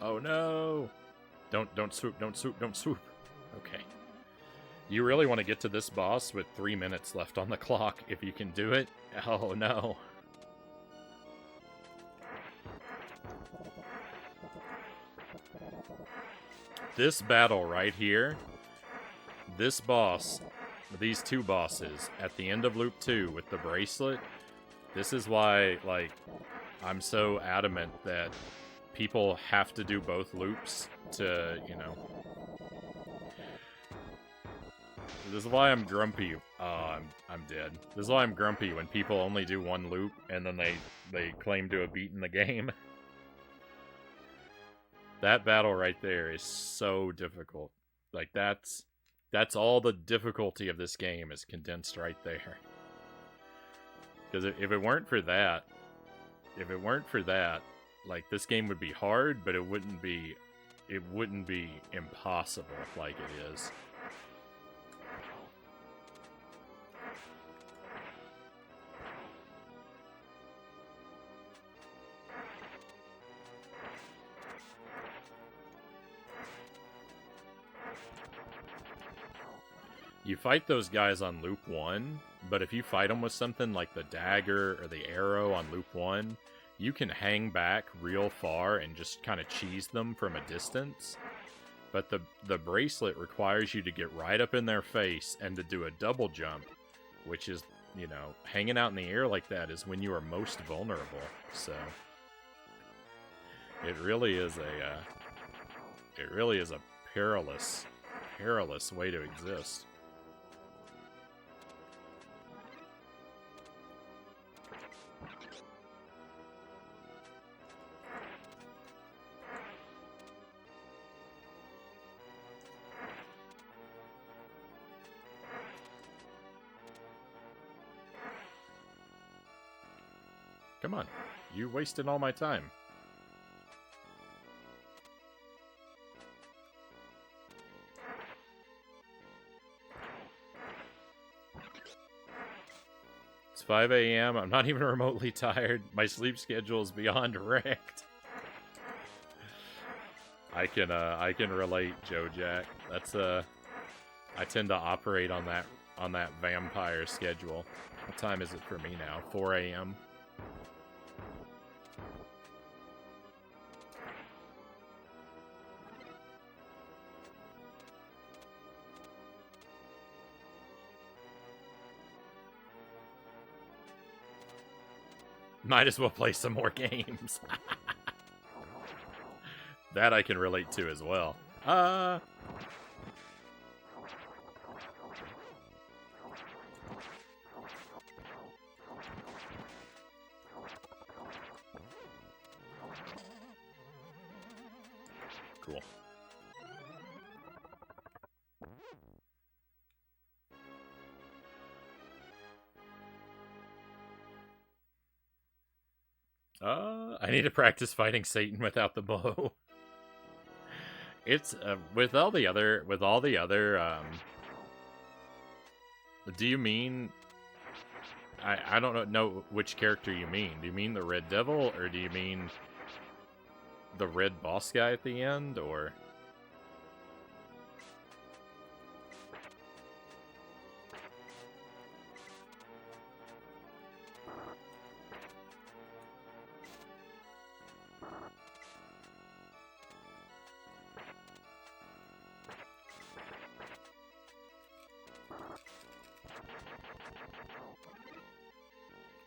Oh no! Don't swoop, don't swoop, don't swoop. Okay. You really want to get to this boss with 3 minutes left on the clock, if you can do it? Oh no. This battle right here, this boss, these 2 bosses, at the end of Loop 2 with the bracelet, this is why, like, I'm so adamant that people have to do both loops to, you know... This is why I'm grumpy. Oh, I'm dead. This is why I'm grumpy when people only do 1 loop and then they claim to have beaten the game. That battle right there is so difficult. Like, that's all the difficulty of this game is condensed right there. Because if it weren't for that, like, this game would be hard, but it wouldn't be impossible like it is. You fight those guys on loop 1, but if you fight them with something like the dagger or the arrow on loop 1, you can hang back real far and just kind of cheese them from a distance. But the bracelet requires you to get right up in their face and to do a double jump, which is, you know, hanging out in the air like that is when you are most vulnerable. So it really is a perilous way to exist. Come on, you wasted all my time. It's 5 a.m. I'm not even remotely tired. My sleep schedule is beyond wrecked. I can relate, Joe Jack. That's I tend to operate on that vampire schedule. What time is it for me now? 4 a.m. Might as well play some more games. That I can relate to as well. Cool. I need to practice fighting Satan without the bow. It's with all the other do you mean I don't know which character you mean. Do you mean the Red Devil, or do you mean the red boss guy at the end, or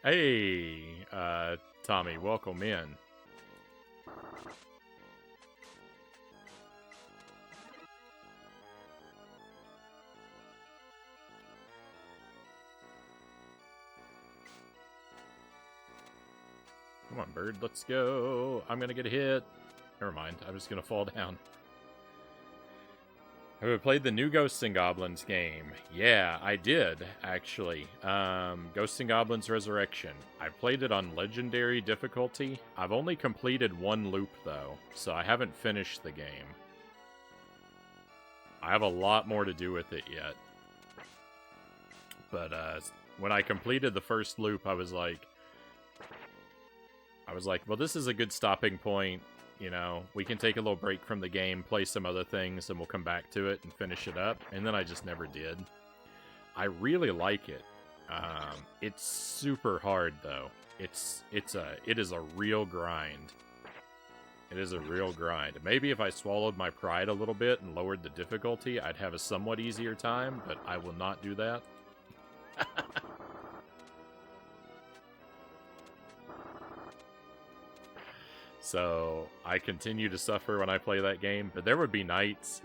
Hey, Tommy, welcome in. Come on, bird, let's go. I'm gonna get a hit. Never mind, I'm just gonna fall down. Have you played the new Ghosts and Goblins game? Yeah, I did, actually. Ghosts and Goblins Resurrection. I played it on Legendary difficulty. I've only completed one loop, though, so I haven't finished the game. I have a lot more to do with it yet. But, when I completed the first loop, I was like, well, this is a good stopping point. You know, we can take a little break from the game, play some other things, and we'll come back to it and finish it up. And then I just never did. I really like it. It's super hard, though. It is a real grind. It is a real grind. Maybe if I swallowed my pride a little bit and lowered the difficulty, I'd have a somewhat easier time, but I will not do that. So, I continue to suffer when I play that game, but there would be nights...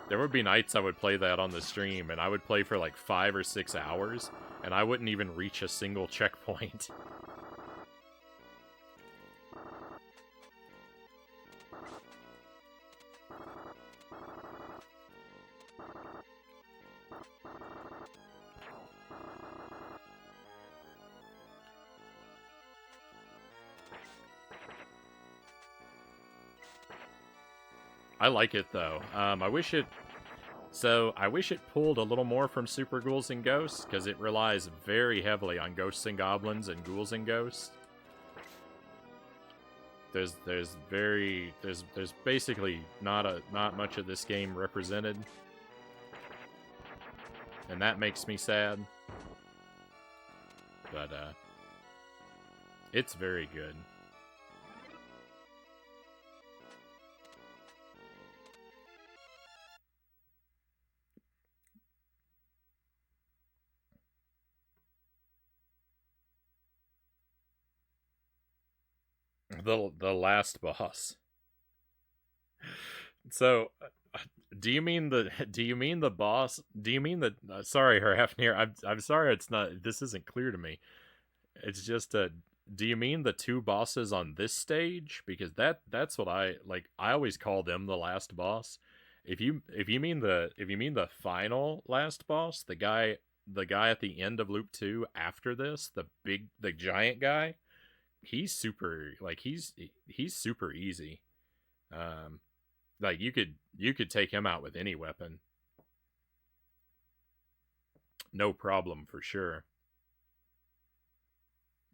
I would play that on the stream, and I would play for like 5 or 6 hours, and I wouldn't even reach a single checkpoint. I like it, though. I wish it pulled a little more from Super Ghouls and Ghosts, because it relies very heavily on Ghosts and Goblins and Ghouls and Ghosts. there's basically not much of this game represented, and that makes me sad. But it's very good. The last boss. So, do you mean the boss? Do you mean the? Sorry, Herafnir. I'm sorry. It's not. This isn't clear to me. It's just do you mean the two bosses on this stage? Because that's what I like. I always call them the last boss. If you mean the final last boss, the guy at the end of Loop 2 after this, the giant guy, he's super he's super easy. Like you could take him out with any weapon. No problem for sure.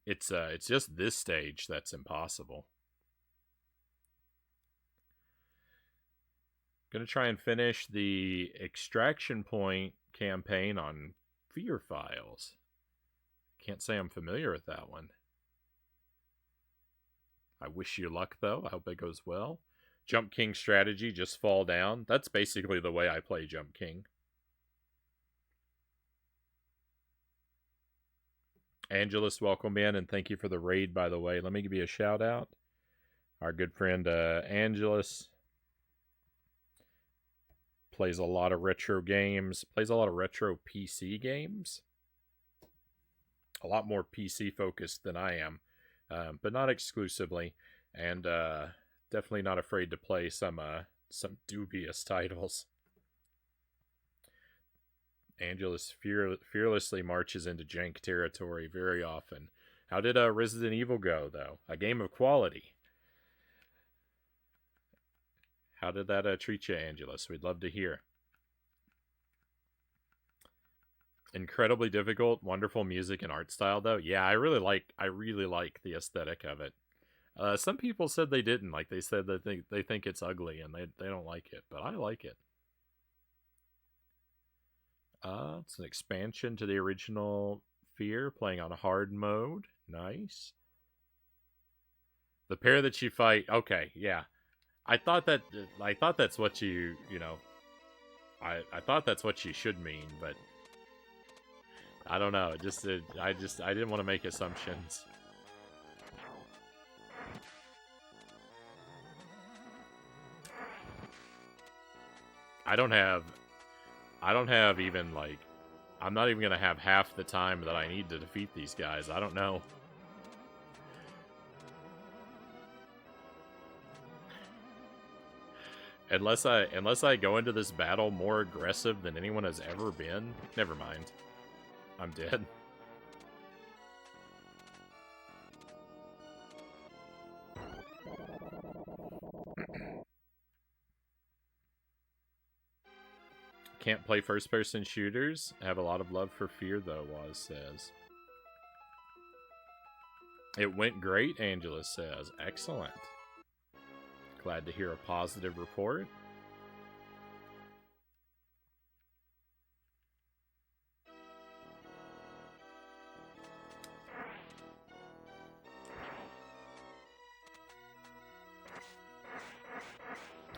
It's just this stage that's impossible. Gonna try and finish the Extraction Point campaign on Fear Files. Can't say I'm familiar with that one. I wish you luck though. I hope it goes well. Jump King strategy, just fall down. That's basically the way I play Jump King. Angelus, welcome in, and thank you for the raid, by the way. Let me give you a shout out. Our good friend Angelus plays a lot of retro games, plays a lot of retro PC games. A lot more PC focused than I am, but not exclusively, and definitely not afraid to play some dubious titles. Angelus fearlessly marches into jank territory very often. How did Resident Evil go, though? A game of quality. How did that treat you, Angelus? We'd love to hear. Incredibly difficult, wonderful music and art style, though. Yeah, I really like the aesthetic of it. Some people said they didn't. Like they said that they think it's ugly and they don't like it, but I like it. It's an expansion to the original Fear, playing on hard mode. Nice. The pair that you fight. Okay, yeah. I thought that's what you know. I thought that's what you should mean, but I don't know. I didn't want to make assumptions. I don't have even, like, I'm not even going to have half the time that I need to defeat these guys. I don't know. Unless I go into this battle more aggressive than anyone has ever been. Never mind. I'm dead. Can't play first-person shooters. Have a lot of love for Fear, though, Waz says. It went great, Angela says. Excellent. Glad to hear a positive report.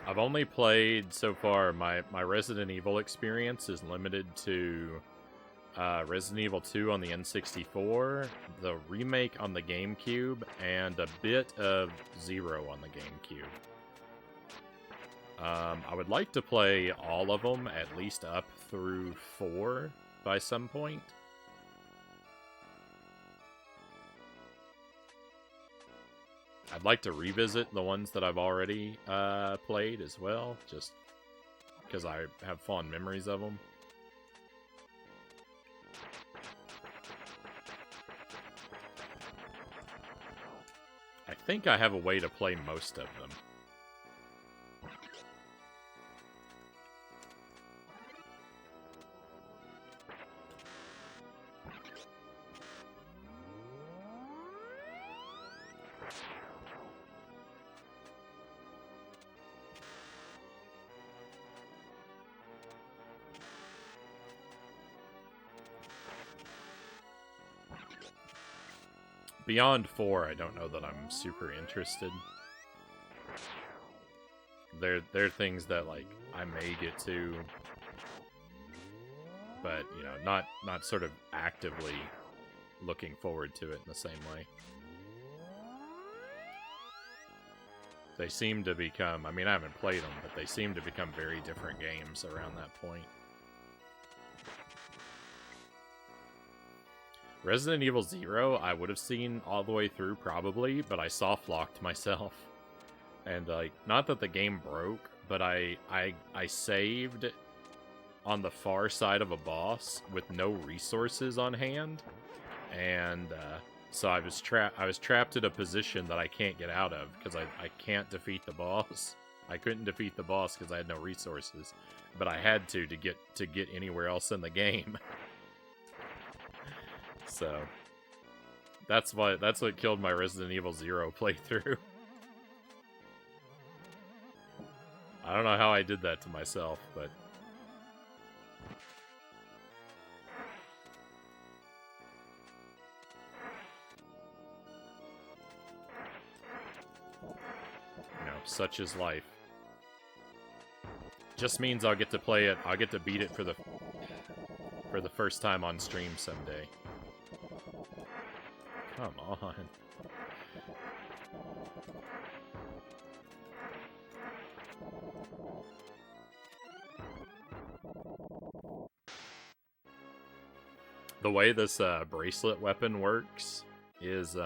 I've only played so far, my Resident Evil experience is limited to Resident Evil 2 on the N64, the remake on the GameCube, and a bit of 0 on the GameCube. I would like to play all of them, at least up through 4 by some point. I'd like to revisit the ones that I've already played as well, just because I have fond memories of them. I think I have a way to play most of them. Beyond 4, I don't know that I'm super interested. They're things that, like, I may get to, but, you know, not sort of actively looking forward to it in the same way. They seem to become, I mean, I haven't played them, but they seem to become very different games around that point. Resident Evil 0, I would have seen all the way through, probably, but I soft-locked myself. And, like, not that the game broke, but I saved on the far side of a boss with no resources on hand. And, so I was trapped in a position that I can't get out of, because I can't defeat the boss. I couldn't defeat the boss because I had no resources. But I had to get anywhere else in the game. So that's what killed my Resident Evil 0 playthrough. I don't know how I did that to myself, but you know, such is life. Just means I'll get to play it. I'll get to beat it for the first time on stream someday. Come on. The way this bracelet weapon works is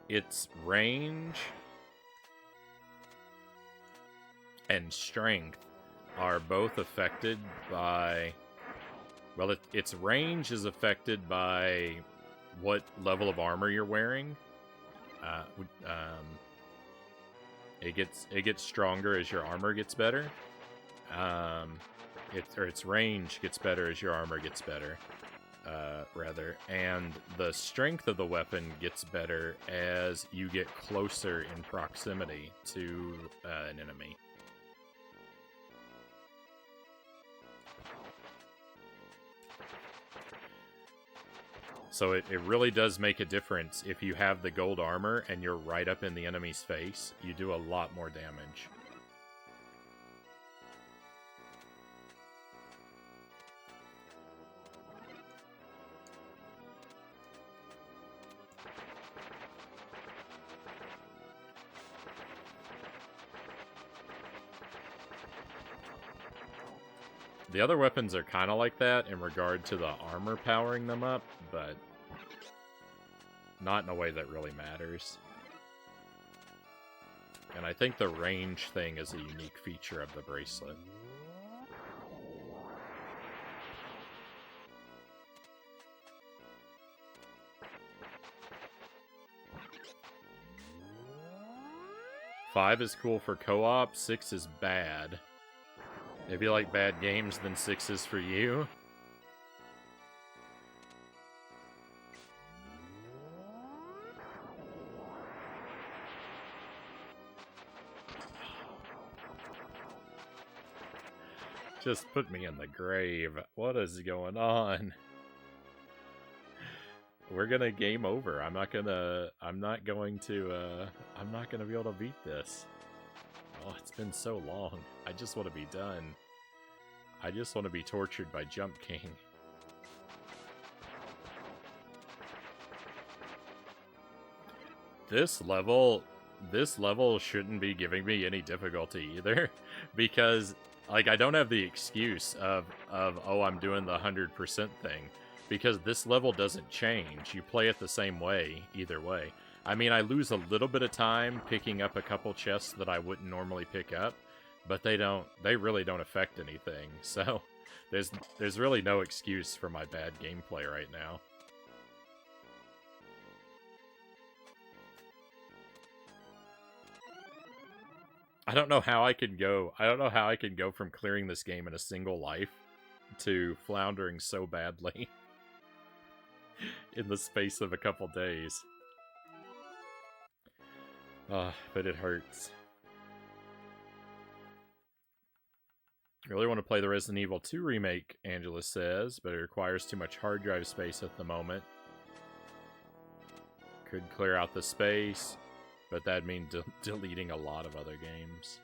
its range and strength are both affected by... Well, its range is affected by what level of armor you're wearing. It gets stronger as your armor gets better. Its range gets better as your armor gets better, rather. And the strength of the weapon gets better as you get closer in proximity to an enemy. So it really does make a difference. If you have the gold armor and you're right up in the enemy's face, you do a lot more damage. The other weapons are kind of like that in regard to the armor powering them up, but not in a way that really matters. And I think the range thing is a unique feature of the bracelet. Five is cool for co-op, 6 is bad. If you like bad games, then 6 is for you. Just put me in the grave. What is going on? We're gonna game over. I'm not gonna be able to beat this. Oh, it's been so long. I just want to be done. I just want to be tortured by Jump King. This level shouldn't be giving me any difficulty either, because, like, I don't have the excuse of oh, I'm doing the 100% thing, because this level doesn't change. You play it the same way, either way. I mean, I lose a little bit of time picking up a couple chests that I wouldn't normally pick up, but they really don't affect anything, so there's really no excuse for my bad gameplay right now. I don't know how I can go from clearing this game in a single life to floundering so badly in the space of a couple days. But it hurts. Really want to play the Resident Evil 2 remake, Angela says, but it requires too much hard drive space at the moment. Could clear out the space, but that'd mean deleting a lot of other games.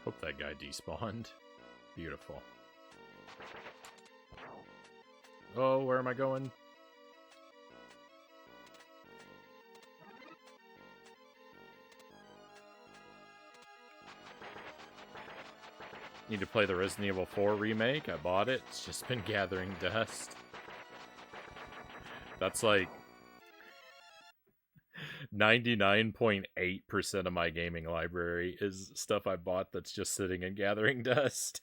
Hope that guy despawned. Beautiful. Oh, where am I going? Need to play the Resident Evil 4 remake. I bought it. It's just been gathering dust. That's like 99.8% of my gaming library is stuff I bought that's just sitting and gathering dust.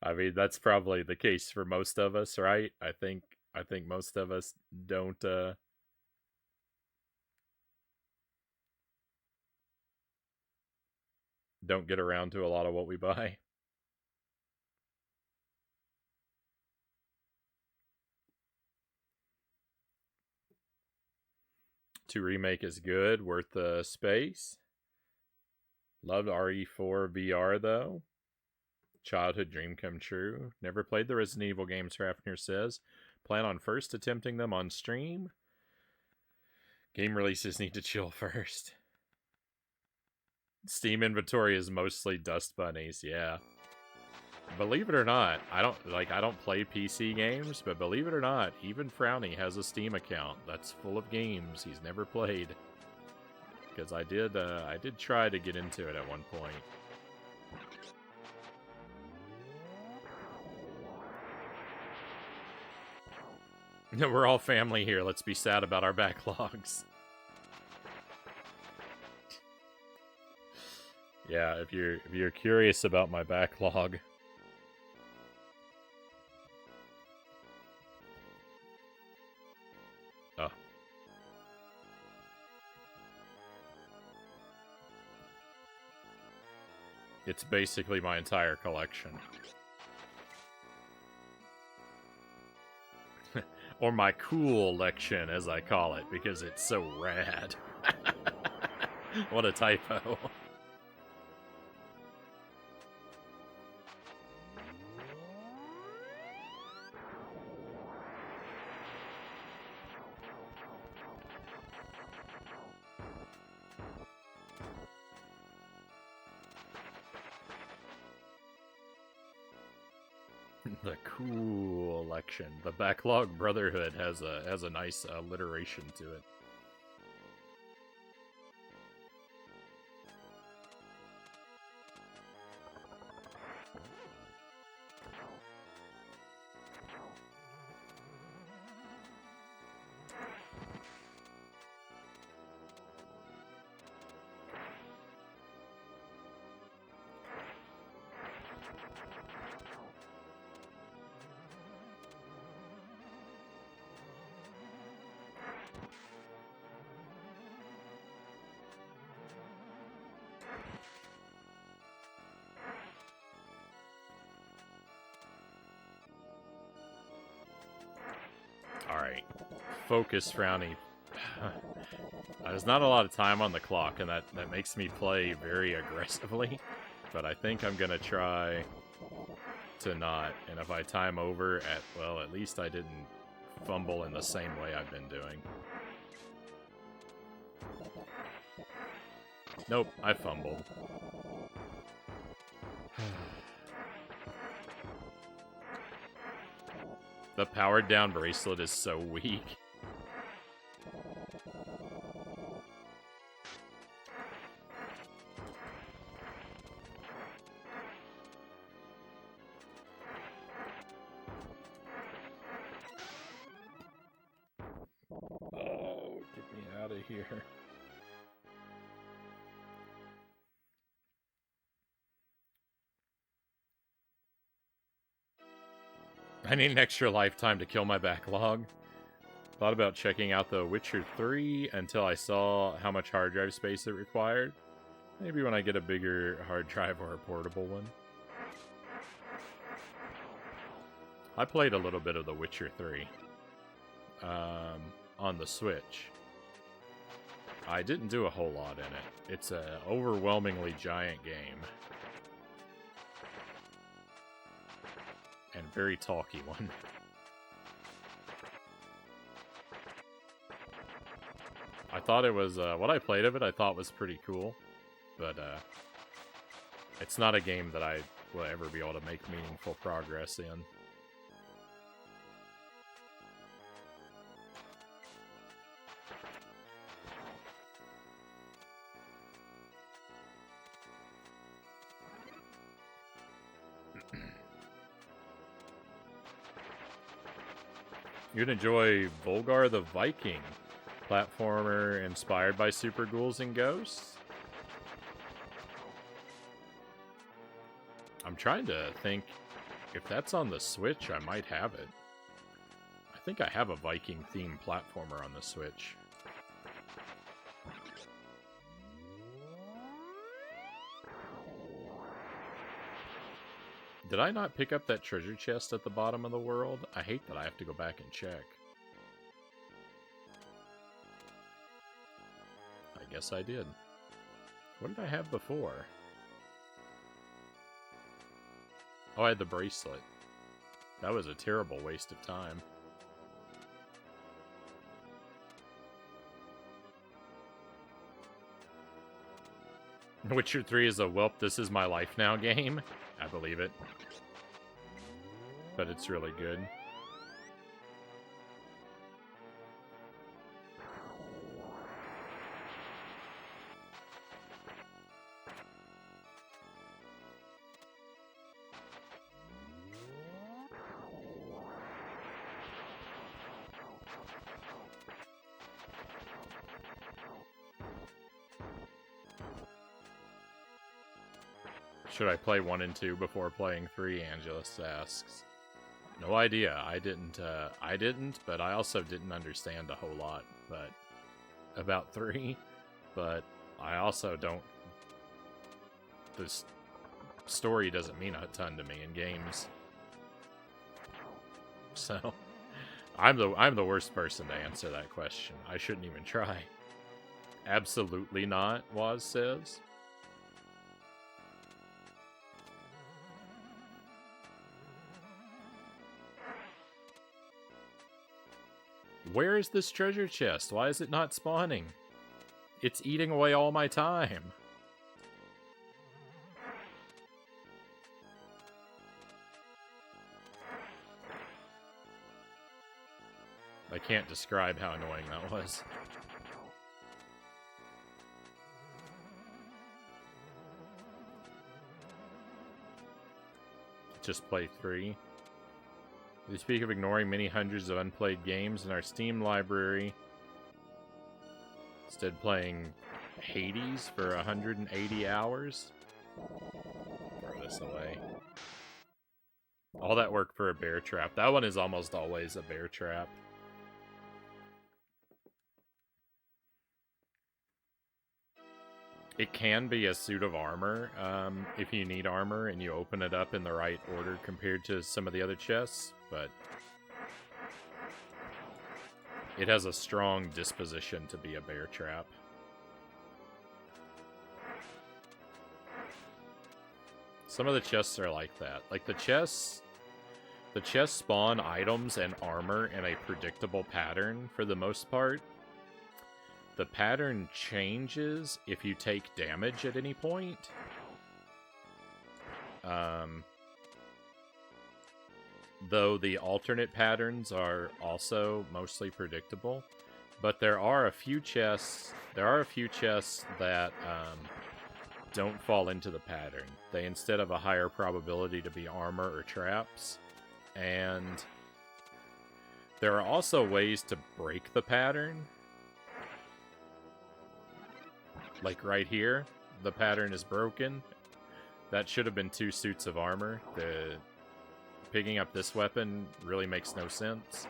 I mean, that's probably the case for most of us, right? I think most of us don't get around to a lot of what we buy. To remake is good, worth the space. Loved RE4 VR though. Childhood dream come true. Never played the Resident Evil games, Raffner says. Plan on first attempting them on stream. Game releases need to chill first. Steam inventory is mostly dust bunnies, yeah. Believe it or not, I don't play PC games, but believe it or not, even Frownie has a Steam account that's full of games he's never played. Because I did try to get into it at one point. We're all family here. Let's be sad about our backlogs. Yeah, if you're curious about my backlog. Oh. It's basically my entire collection. Or my cool lection, as I call it, because it's so rad. What a typo. The cool election. The Backlog Brotherhood has a nice alliteration to it. Alright. Focus, Frownie. There's not a lot of time on the clock, and that makes me play very aggressively. But I think I'm gonna try to not. And if I time over at least I didn't fumble in the same way I've been doing. Nope, I fumbled. The powered down bracelet is so weak. Oh, get me out of here. I need an extra lifetime to kill my backlog. Thought about checking out The Witcher 3 until I saw how much hard drive space it required. Maybe when I get a bigger hard drive or a portable one. I played a little bit of The Witcher 3 on the Switch. I didn't do a whole lot in it. It's an overwhelmingly giant game. And very talky one. I thought it was, what I played of it I thought was pretty cool. But, it's not a game that I will ever be able to make meaningful progress in. You'd enjoy Volgar the Viking, platformer inspired by Super Ghouls and Ghosts. I'm trying to think if that's on the Switch, I might have it. I think I have a Viking-themed platformer on the Switch. Did I not pick up that treasure chest at the bottom of the world? I hate that I have to go back and check. I guess I did. What did I have before? Oh, I had the bracelet. That was a terrible waste of time. Witcher 3 is a whelp, this is my life now game. I believe it. But it's really good. Should I play 1 and 2 before playing 3? Angelus asks. No idea. I didn't, but I also didn't understand a whole lot about 3. But I also don't... This story doesn't mean a ton to me in games. So, I'm the worst person to answer that question. I shouldn't even try. Absolutely not, Waz says. Where is this treasure chest? Why is it not spawning? It's eating away all my time. I can't describe how annoying that was. Just play 3. We speak of ignoring many hundreds of unplayed games in our Steam library. Instead playing Hades for 180 hours. Throw this away. All that work for a bear trap. That one is almost always a bear trap. It can be a suit of armor if you need armor and you open it up in the right order compared to some of the other chests, but it has a strong disposition to be a bear trap. Some of the chests are like that. Like the chests spawn items and armor in a predictable pattern for the most part. The pattern changes if you take damage at any point. Though the alternate patterns are also mostly predictable. But there are a few chests that don't fall into the pattern. They instead have a higher probability to be armor or traps. And there are also ways to break the pattern. Like right here, the pattern is broken. That should have been 2 suits of armor. picking up this weapon really makes no sense.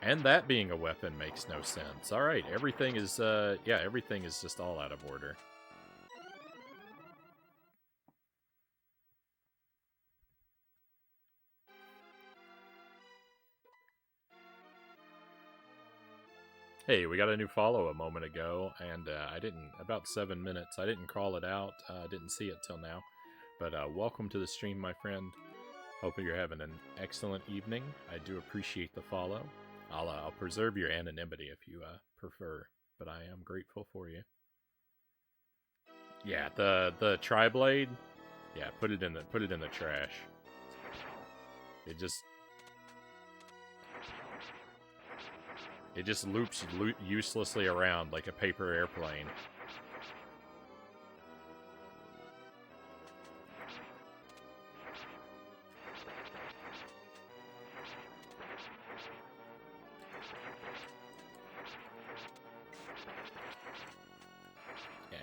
And that being a weapon makes no sense. Alright, everything is, yeah, everything is just all out of order. Hey, we got a new follow a moment ago, and I didn't, about 7 minutes, I didn't call it out, didn't see it till now. But welcome to the stream, my friend. Hope you're having an excellent evening. I do appreciate the follow. I'll preserve your anonymity if you prefer, but I am grateful for you. Yeah, the tri-blade, yeah, put it in the trash. It just loops uselessly around like a paper airplane.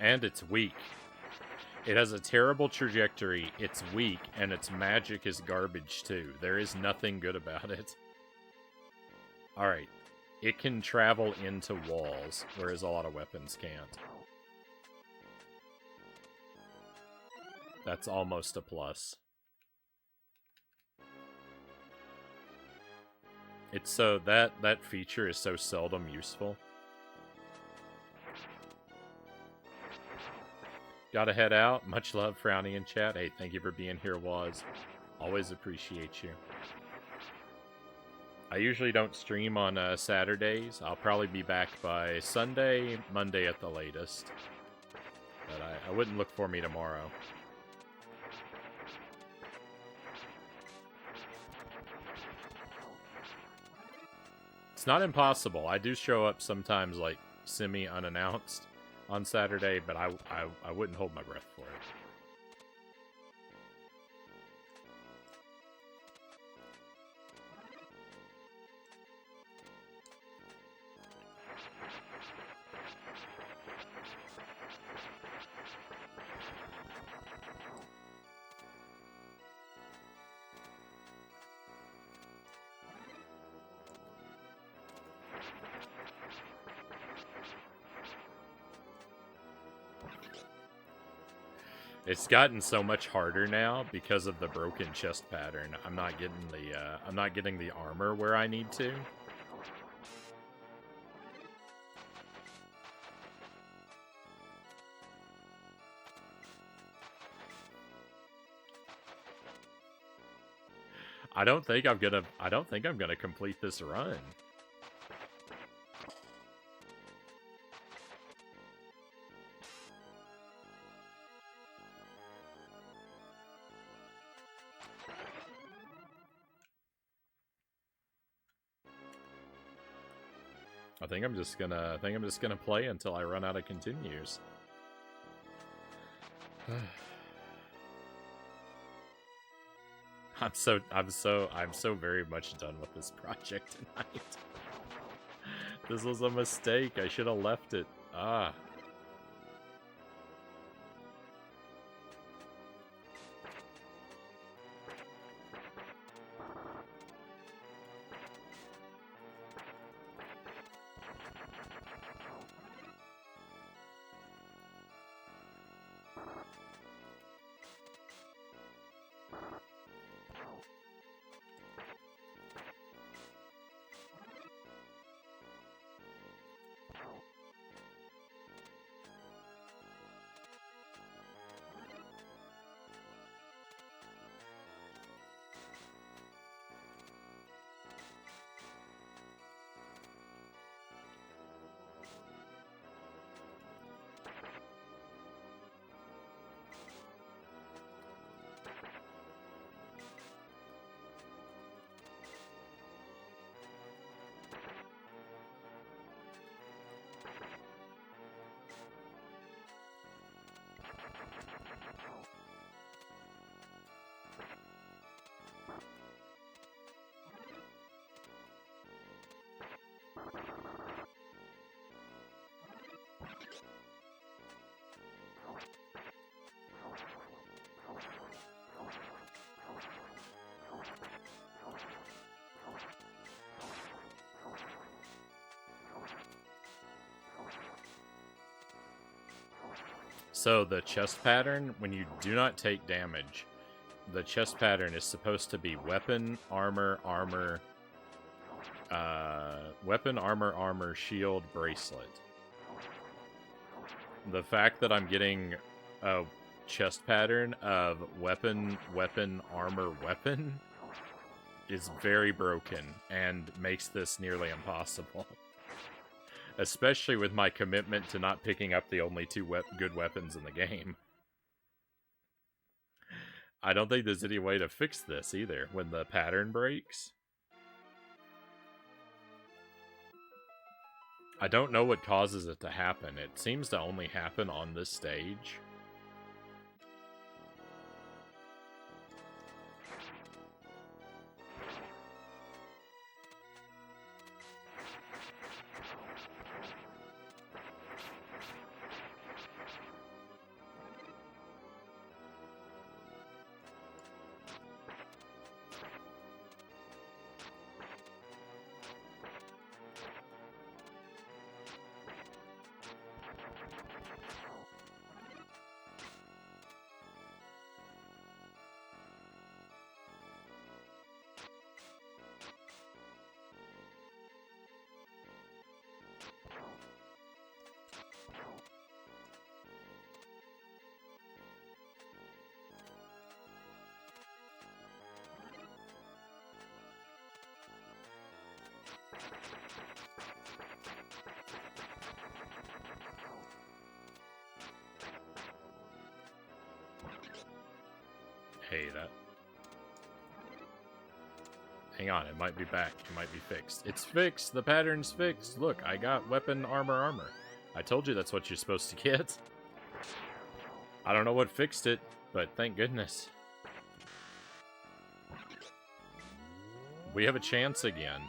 And it's weak. It has a terrible trajectory, it's weak, and its magic is garbage too. There is nothing good about it. Alright. It can travel into walls, whereas a lot of weapons can't. That's almost a plus. It's so that feature is so seldom useful. Gotta head out. Much love, Frownie in chat. Hey, thank you for being here, Waz. Always appreciate you. I usually don't stream on Saturdays. I'll probably be back by Sunday, Monday at the latest. But I wouldn't look for me tomorrow. It's not impossible. I do show up sometimes, like, semi-unannounced on Saturday, but I wouldn't hold my breath for it. It's gotten so much harder now because of the broken chest pattern. I'm not getting the armor where I need to. I don't think I'm gonna complete this run. I think I'm just gonna play until I run out of continues. I'm so very much done with this project tonight. This was a mistake. I should have left it. Ah. So the chest pattern, when you do not take damage, the chest pattern is supposed to be weapon, armor, armor, weapon, armor, shield, bracelet. The fact that I'm getting a chest pattern of weapon, armor, weapon is very broken and makes this nearly impossible. Especially with my commitment to not picking up the only two good weapons in the game. I don't think there's any way to fix this either when the pattern breaks. I don't know what causes it to happen. It seems to only happen on this stage. Hey, that... Hang on, it might be back. It might be fixed. It's fixed! The pattern's fixed! Look, I got weapon, armor. I told you that's what you're supposed to get. I don't know what fixed it, but thank goodness. We have a chance again.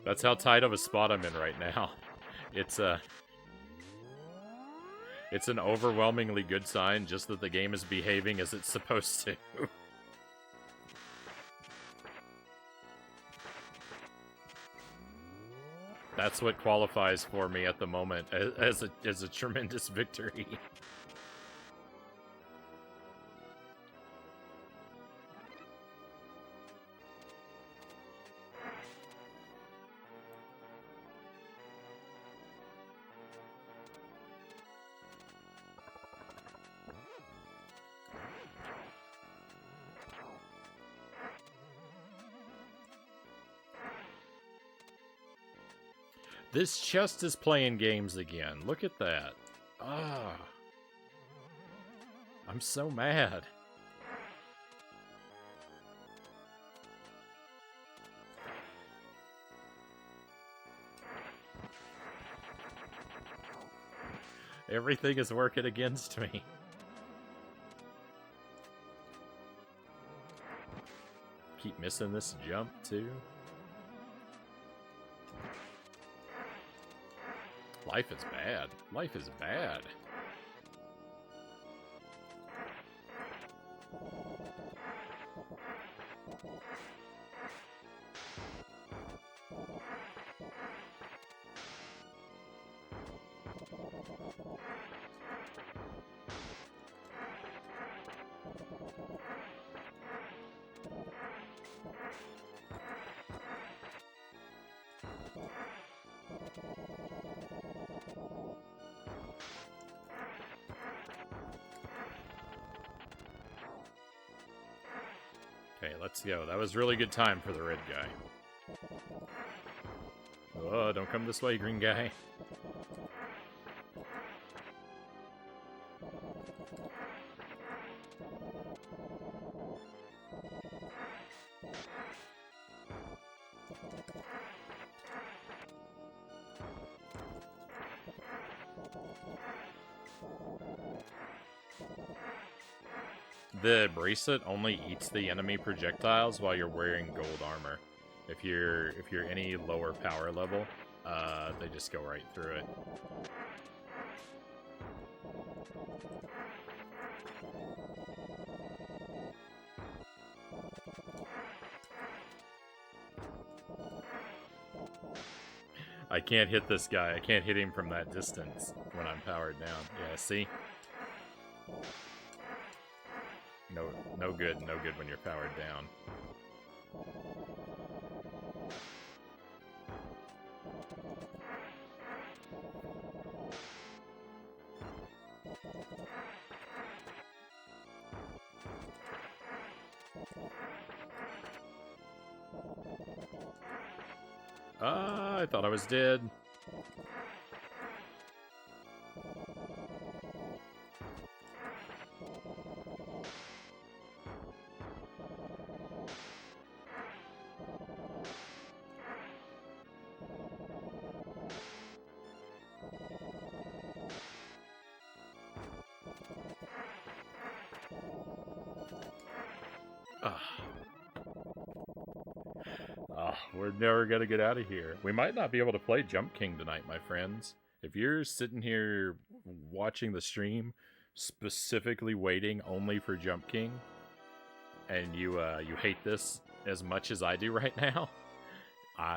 That's how tight of a spot I'm in right now. It's an overwhelmingly good sign, just that the game is behaving as it's supposed to. That's what qualifies for me at the moment as a tremendous victory. This chest is playing games again. Look at that. Ah. I'm so mad. Everything is working against me. Keep missing this jump, too. Life is bad. Life is bad. Okay, let's go. That was really good time for the red guy. Oh, don't come this way, green guy. The bracelet only eats the enemy projectiles while you're wearing gold armor. If you're any lower power level, they just go right through it. I can't hit this guy. I can't hit him from that distance when I'm powered down. Yeah, see? No good when you're powered down. I thought I was dead. We're never gonna get out of here. We might not be able to play Jump King tonight, my friends. If you're sitting here watching the stream, specifically waiting only for Jump King, and you hate this as much as I do right now,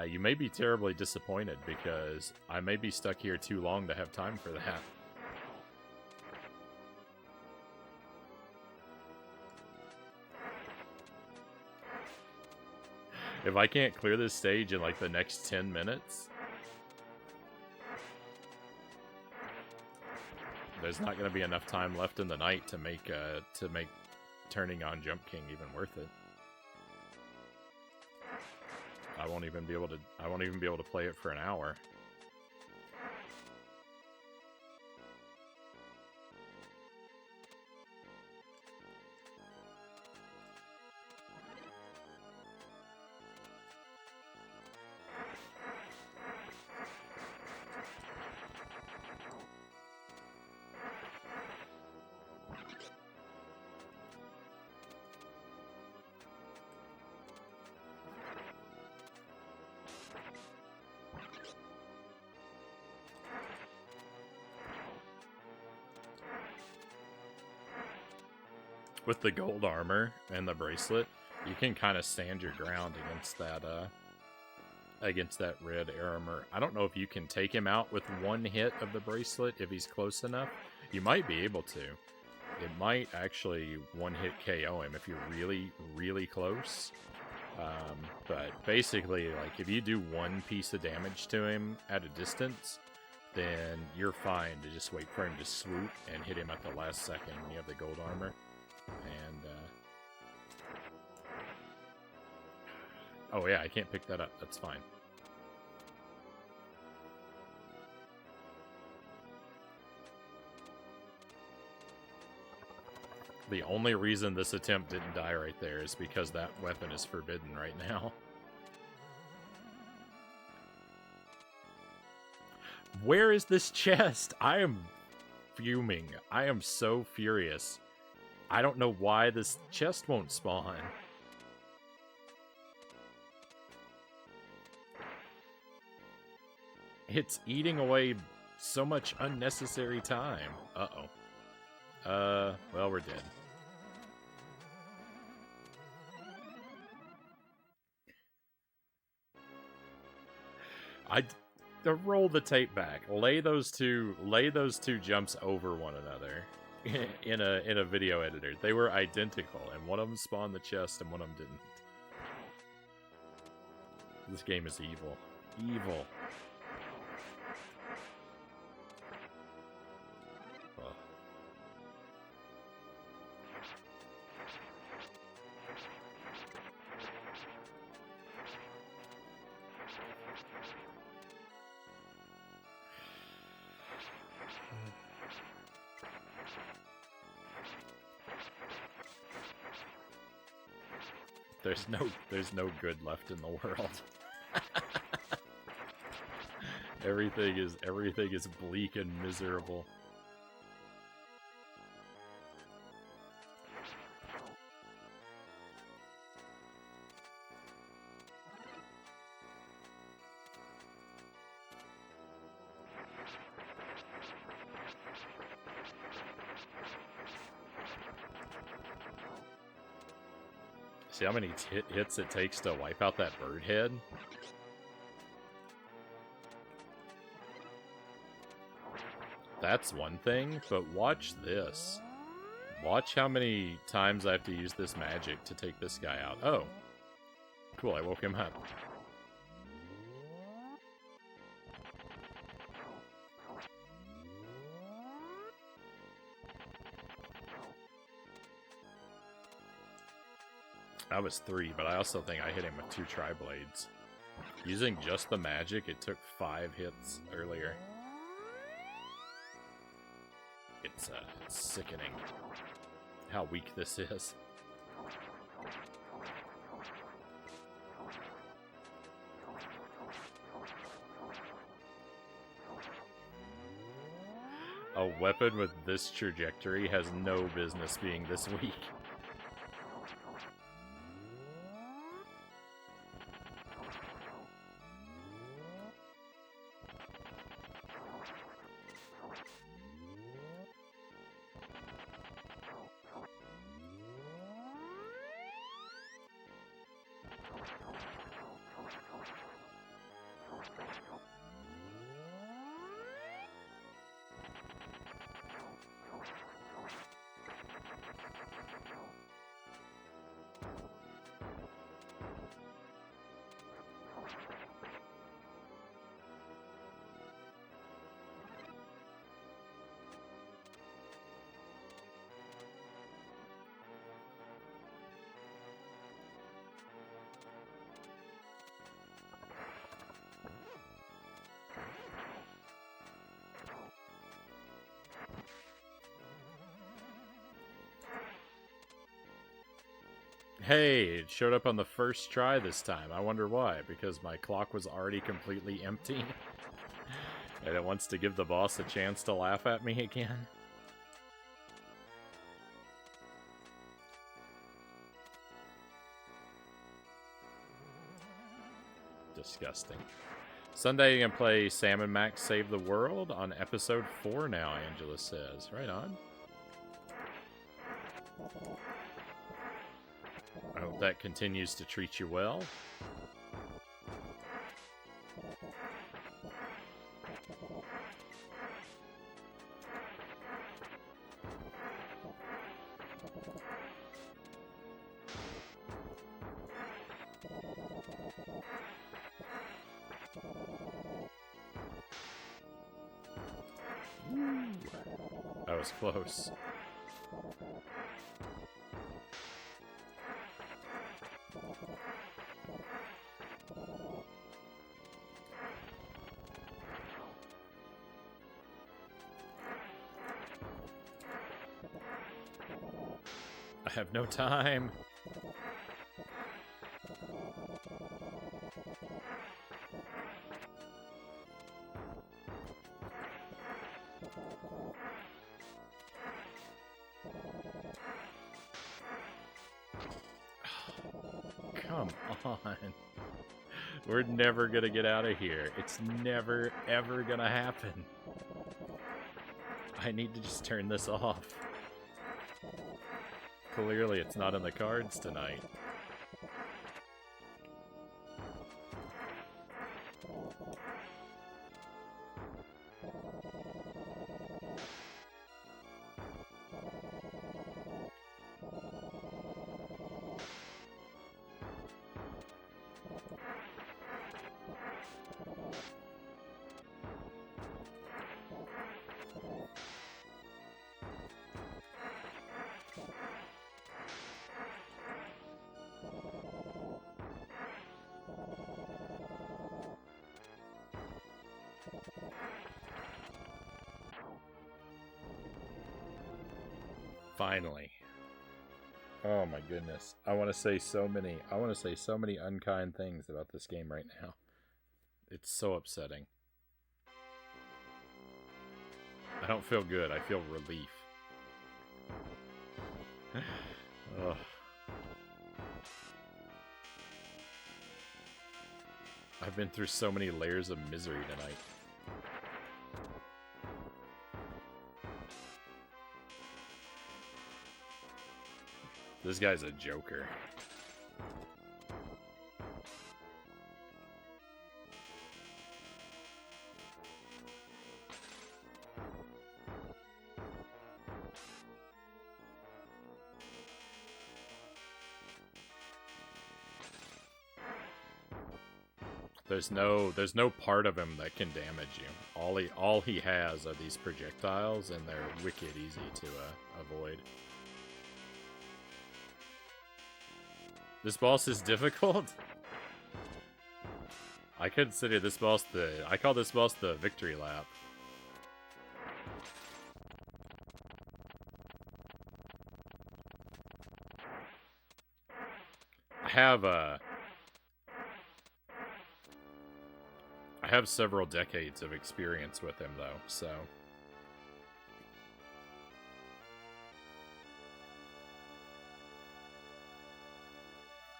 you may be terribly disappointed because I may be stuck here too long to have time for that. If I can't clear this stage in like the next 10 minutes, there's not going to be enough time left in the night to make turning on Jump King even worth it. I won't even be able to play it for an hour. With the gold armor and the bracelet, you can kind of stand your ground against that red armor. I don't know if you can take him out with one hit of the bracelet if he's close enough. You might be able to. It might actually one-hit KO him if you're really, really close. But basically, like, if you do one piece of damage to him at a distance, then you're fine to just wait for him to swoop and hit him at the last second when you have the gold armor. And, oh yeah, I can't pick that up. That's fine. The only reason this attempt didn't die right there is because that weapon is forbidden right now. Where is this chest? I am fuming. I am so furious. I don't know why this chest won't spawn. It's eating away so much unnecessary time. Uh-oh. Well, we're dead. Roll the tape back. Lay those two jumps over one another in a video editor. They were identical, and one of them spawned the chest and one of them didn't. This game is evil. Evil. There's no good left in the world. Everything is bleak and miserable. See how many hits it takes to wipe out that bird head? That's one thing, but watch this. Watch how many times I have to use this magic to take this guy out. Oh. Cool, I woke him up. That was 3, but I also think I hit him with 2 tri-blades. Using just the magic, it took 5 hits earlier. It's sickening how weak this is. A weapon with this trajectory has no business being this weak. Hey, it showed up on the first try this time. I wonder why. Because my clock was already completely empty. And it wants to give the boss a chance to laugh at me again. Disgusting. Sunday you can play Sam and Max Save the World on episode 4 now, Angela says. Right on. I hope that continues to treat you well. That was close. I have no time. Come on. We're never gonna get out of here. It's never, ever gonna happen. I need to just turn this off. Clearly, it's not in the cards tonight. Finally. Oh my goodness. I want to say so many unkind things about this game right now. It's so upsetting. I don't feel good. I feel relief. Ugh. I've been through so many layers of misery tonight. This guy's a joker. There's no part of him that can damage you. All he has are these projectiles, and they're wicked easy to avoid. This boss is difficult. I consider this boss I call this boss the victory lap. I have several decades of experience with him, though, so...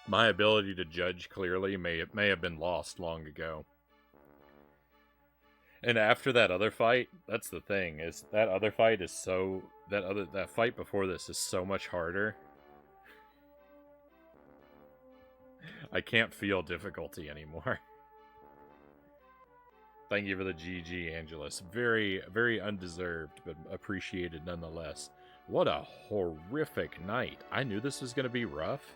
My ability to judge clearly may have been lost long ago. And after that other fight, that's the thing, is that other fight is so... That fight before this is so much harder. I can't feel difficulty anymore. Thank you for the GG, Angelus. Very, very undeserved, but appreciated nonetheless. What a horrific night. I knew this was going to be rough.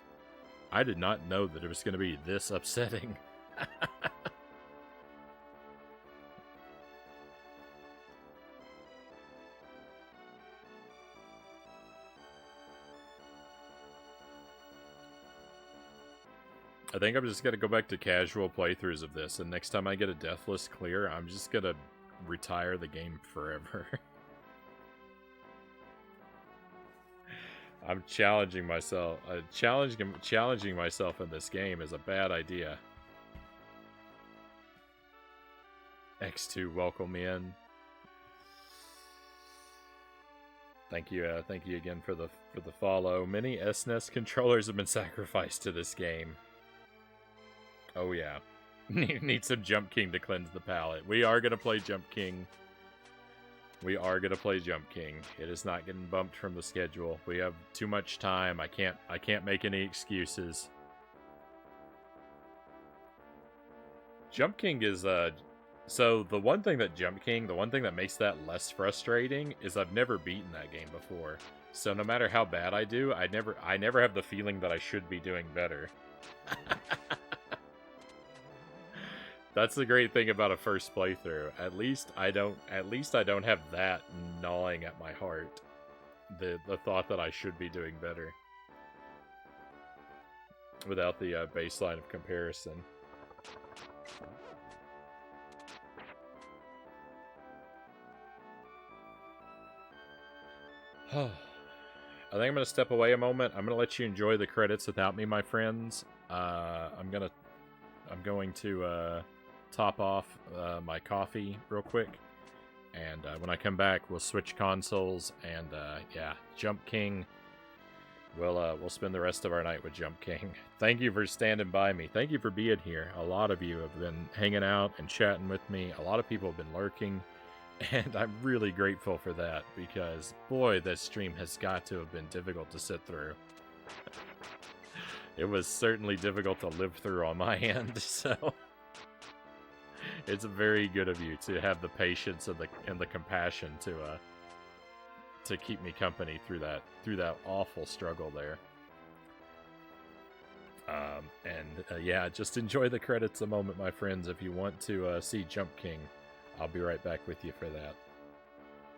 I did not know that it was going to be this upsetting. I think I'm just going to go back to casual playthroughs of this, and next time I get a deathless clear, I'm just going to retire the game forever. I'm challenging myself. Challenging myself in this game is a bad idea. X2, welcome in. Thank you again for the follow. Many SNES controllers have been sacrificed to this game. Oh yeah. Need some Jump King to cleanse the palate. We are gonna play Jump King. It is not getting bumped from the schedule. We have too much time. I can't make any excuses. Jump King is so the one thing that makes that less frustrating is I've never beaten that game before. So no matter how bad I do, I never have the feeling that I should be doing better. That's the great thing about a first playthrough. At least I don't have that gnawing at my heart. The thought that I should be doing better. Without the baseline of comparison. I think I'm going to step away a moment. I'm going to let you enjoy the credits without me, my friends. I'm going to top off my coffee real quick, and when I come back, we'll switch consoles, and yeah, Jump King. We'll spend the rest of our night with Jump King. Thank you for standing by me. Thank you for being here. A lot of you have been hanging out and chatting with me. A lot of people have been lurking, and I'm really grateful for that, because boy, this stream has got to have been difficult to sit through. It was certainly difficult to live through on my end, so it's very good of you to have the patience and the compassion to keep me company through that awful struggle there. Yeah, just enjoy the credits a moment, my friends. If you want to see Jump King, I'll be right back with you for that.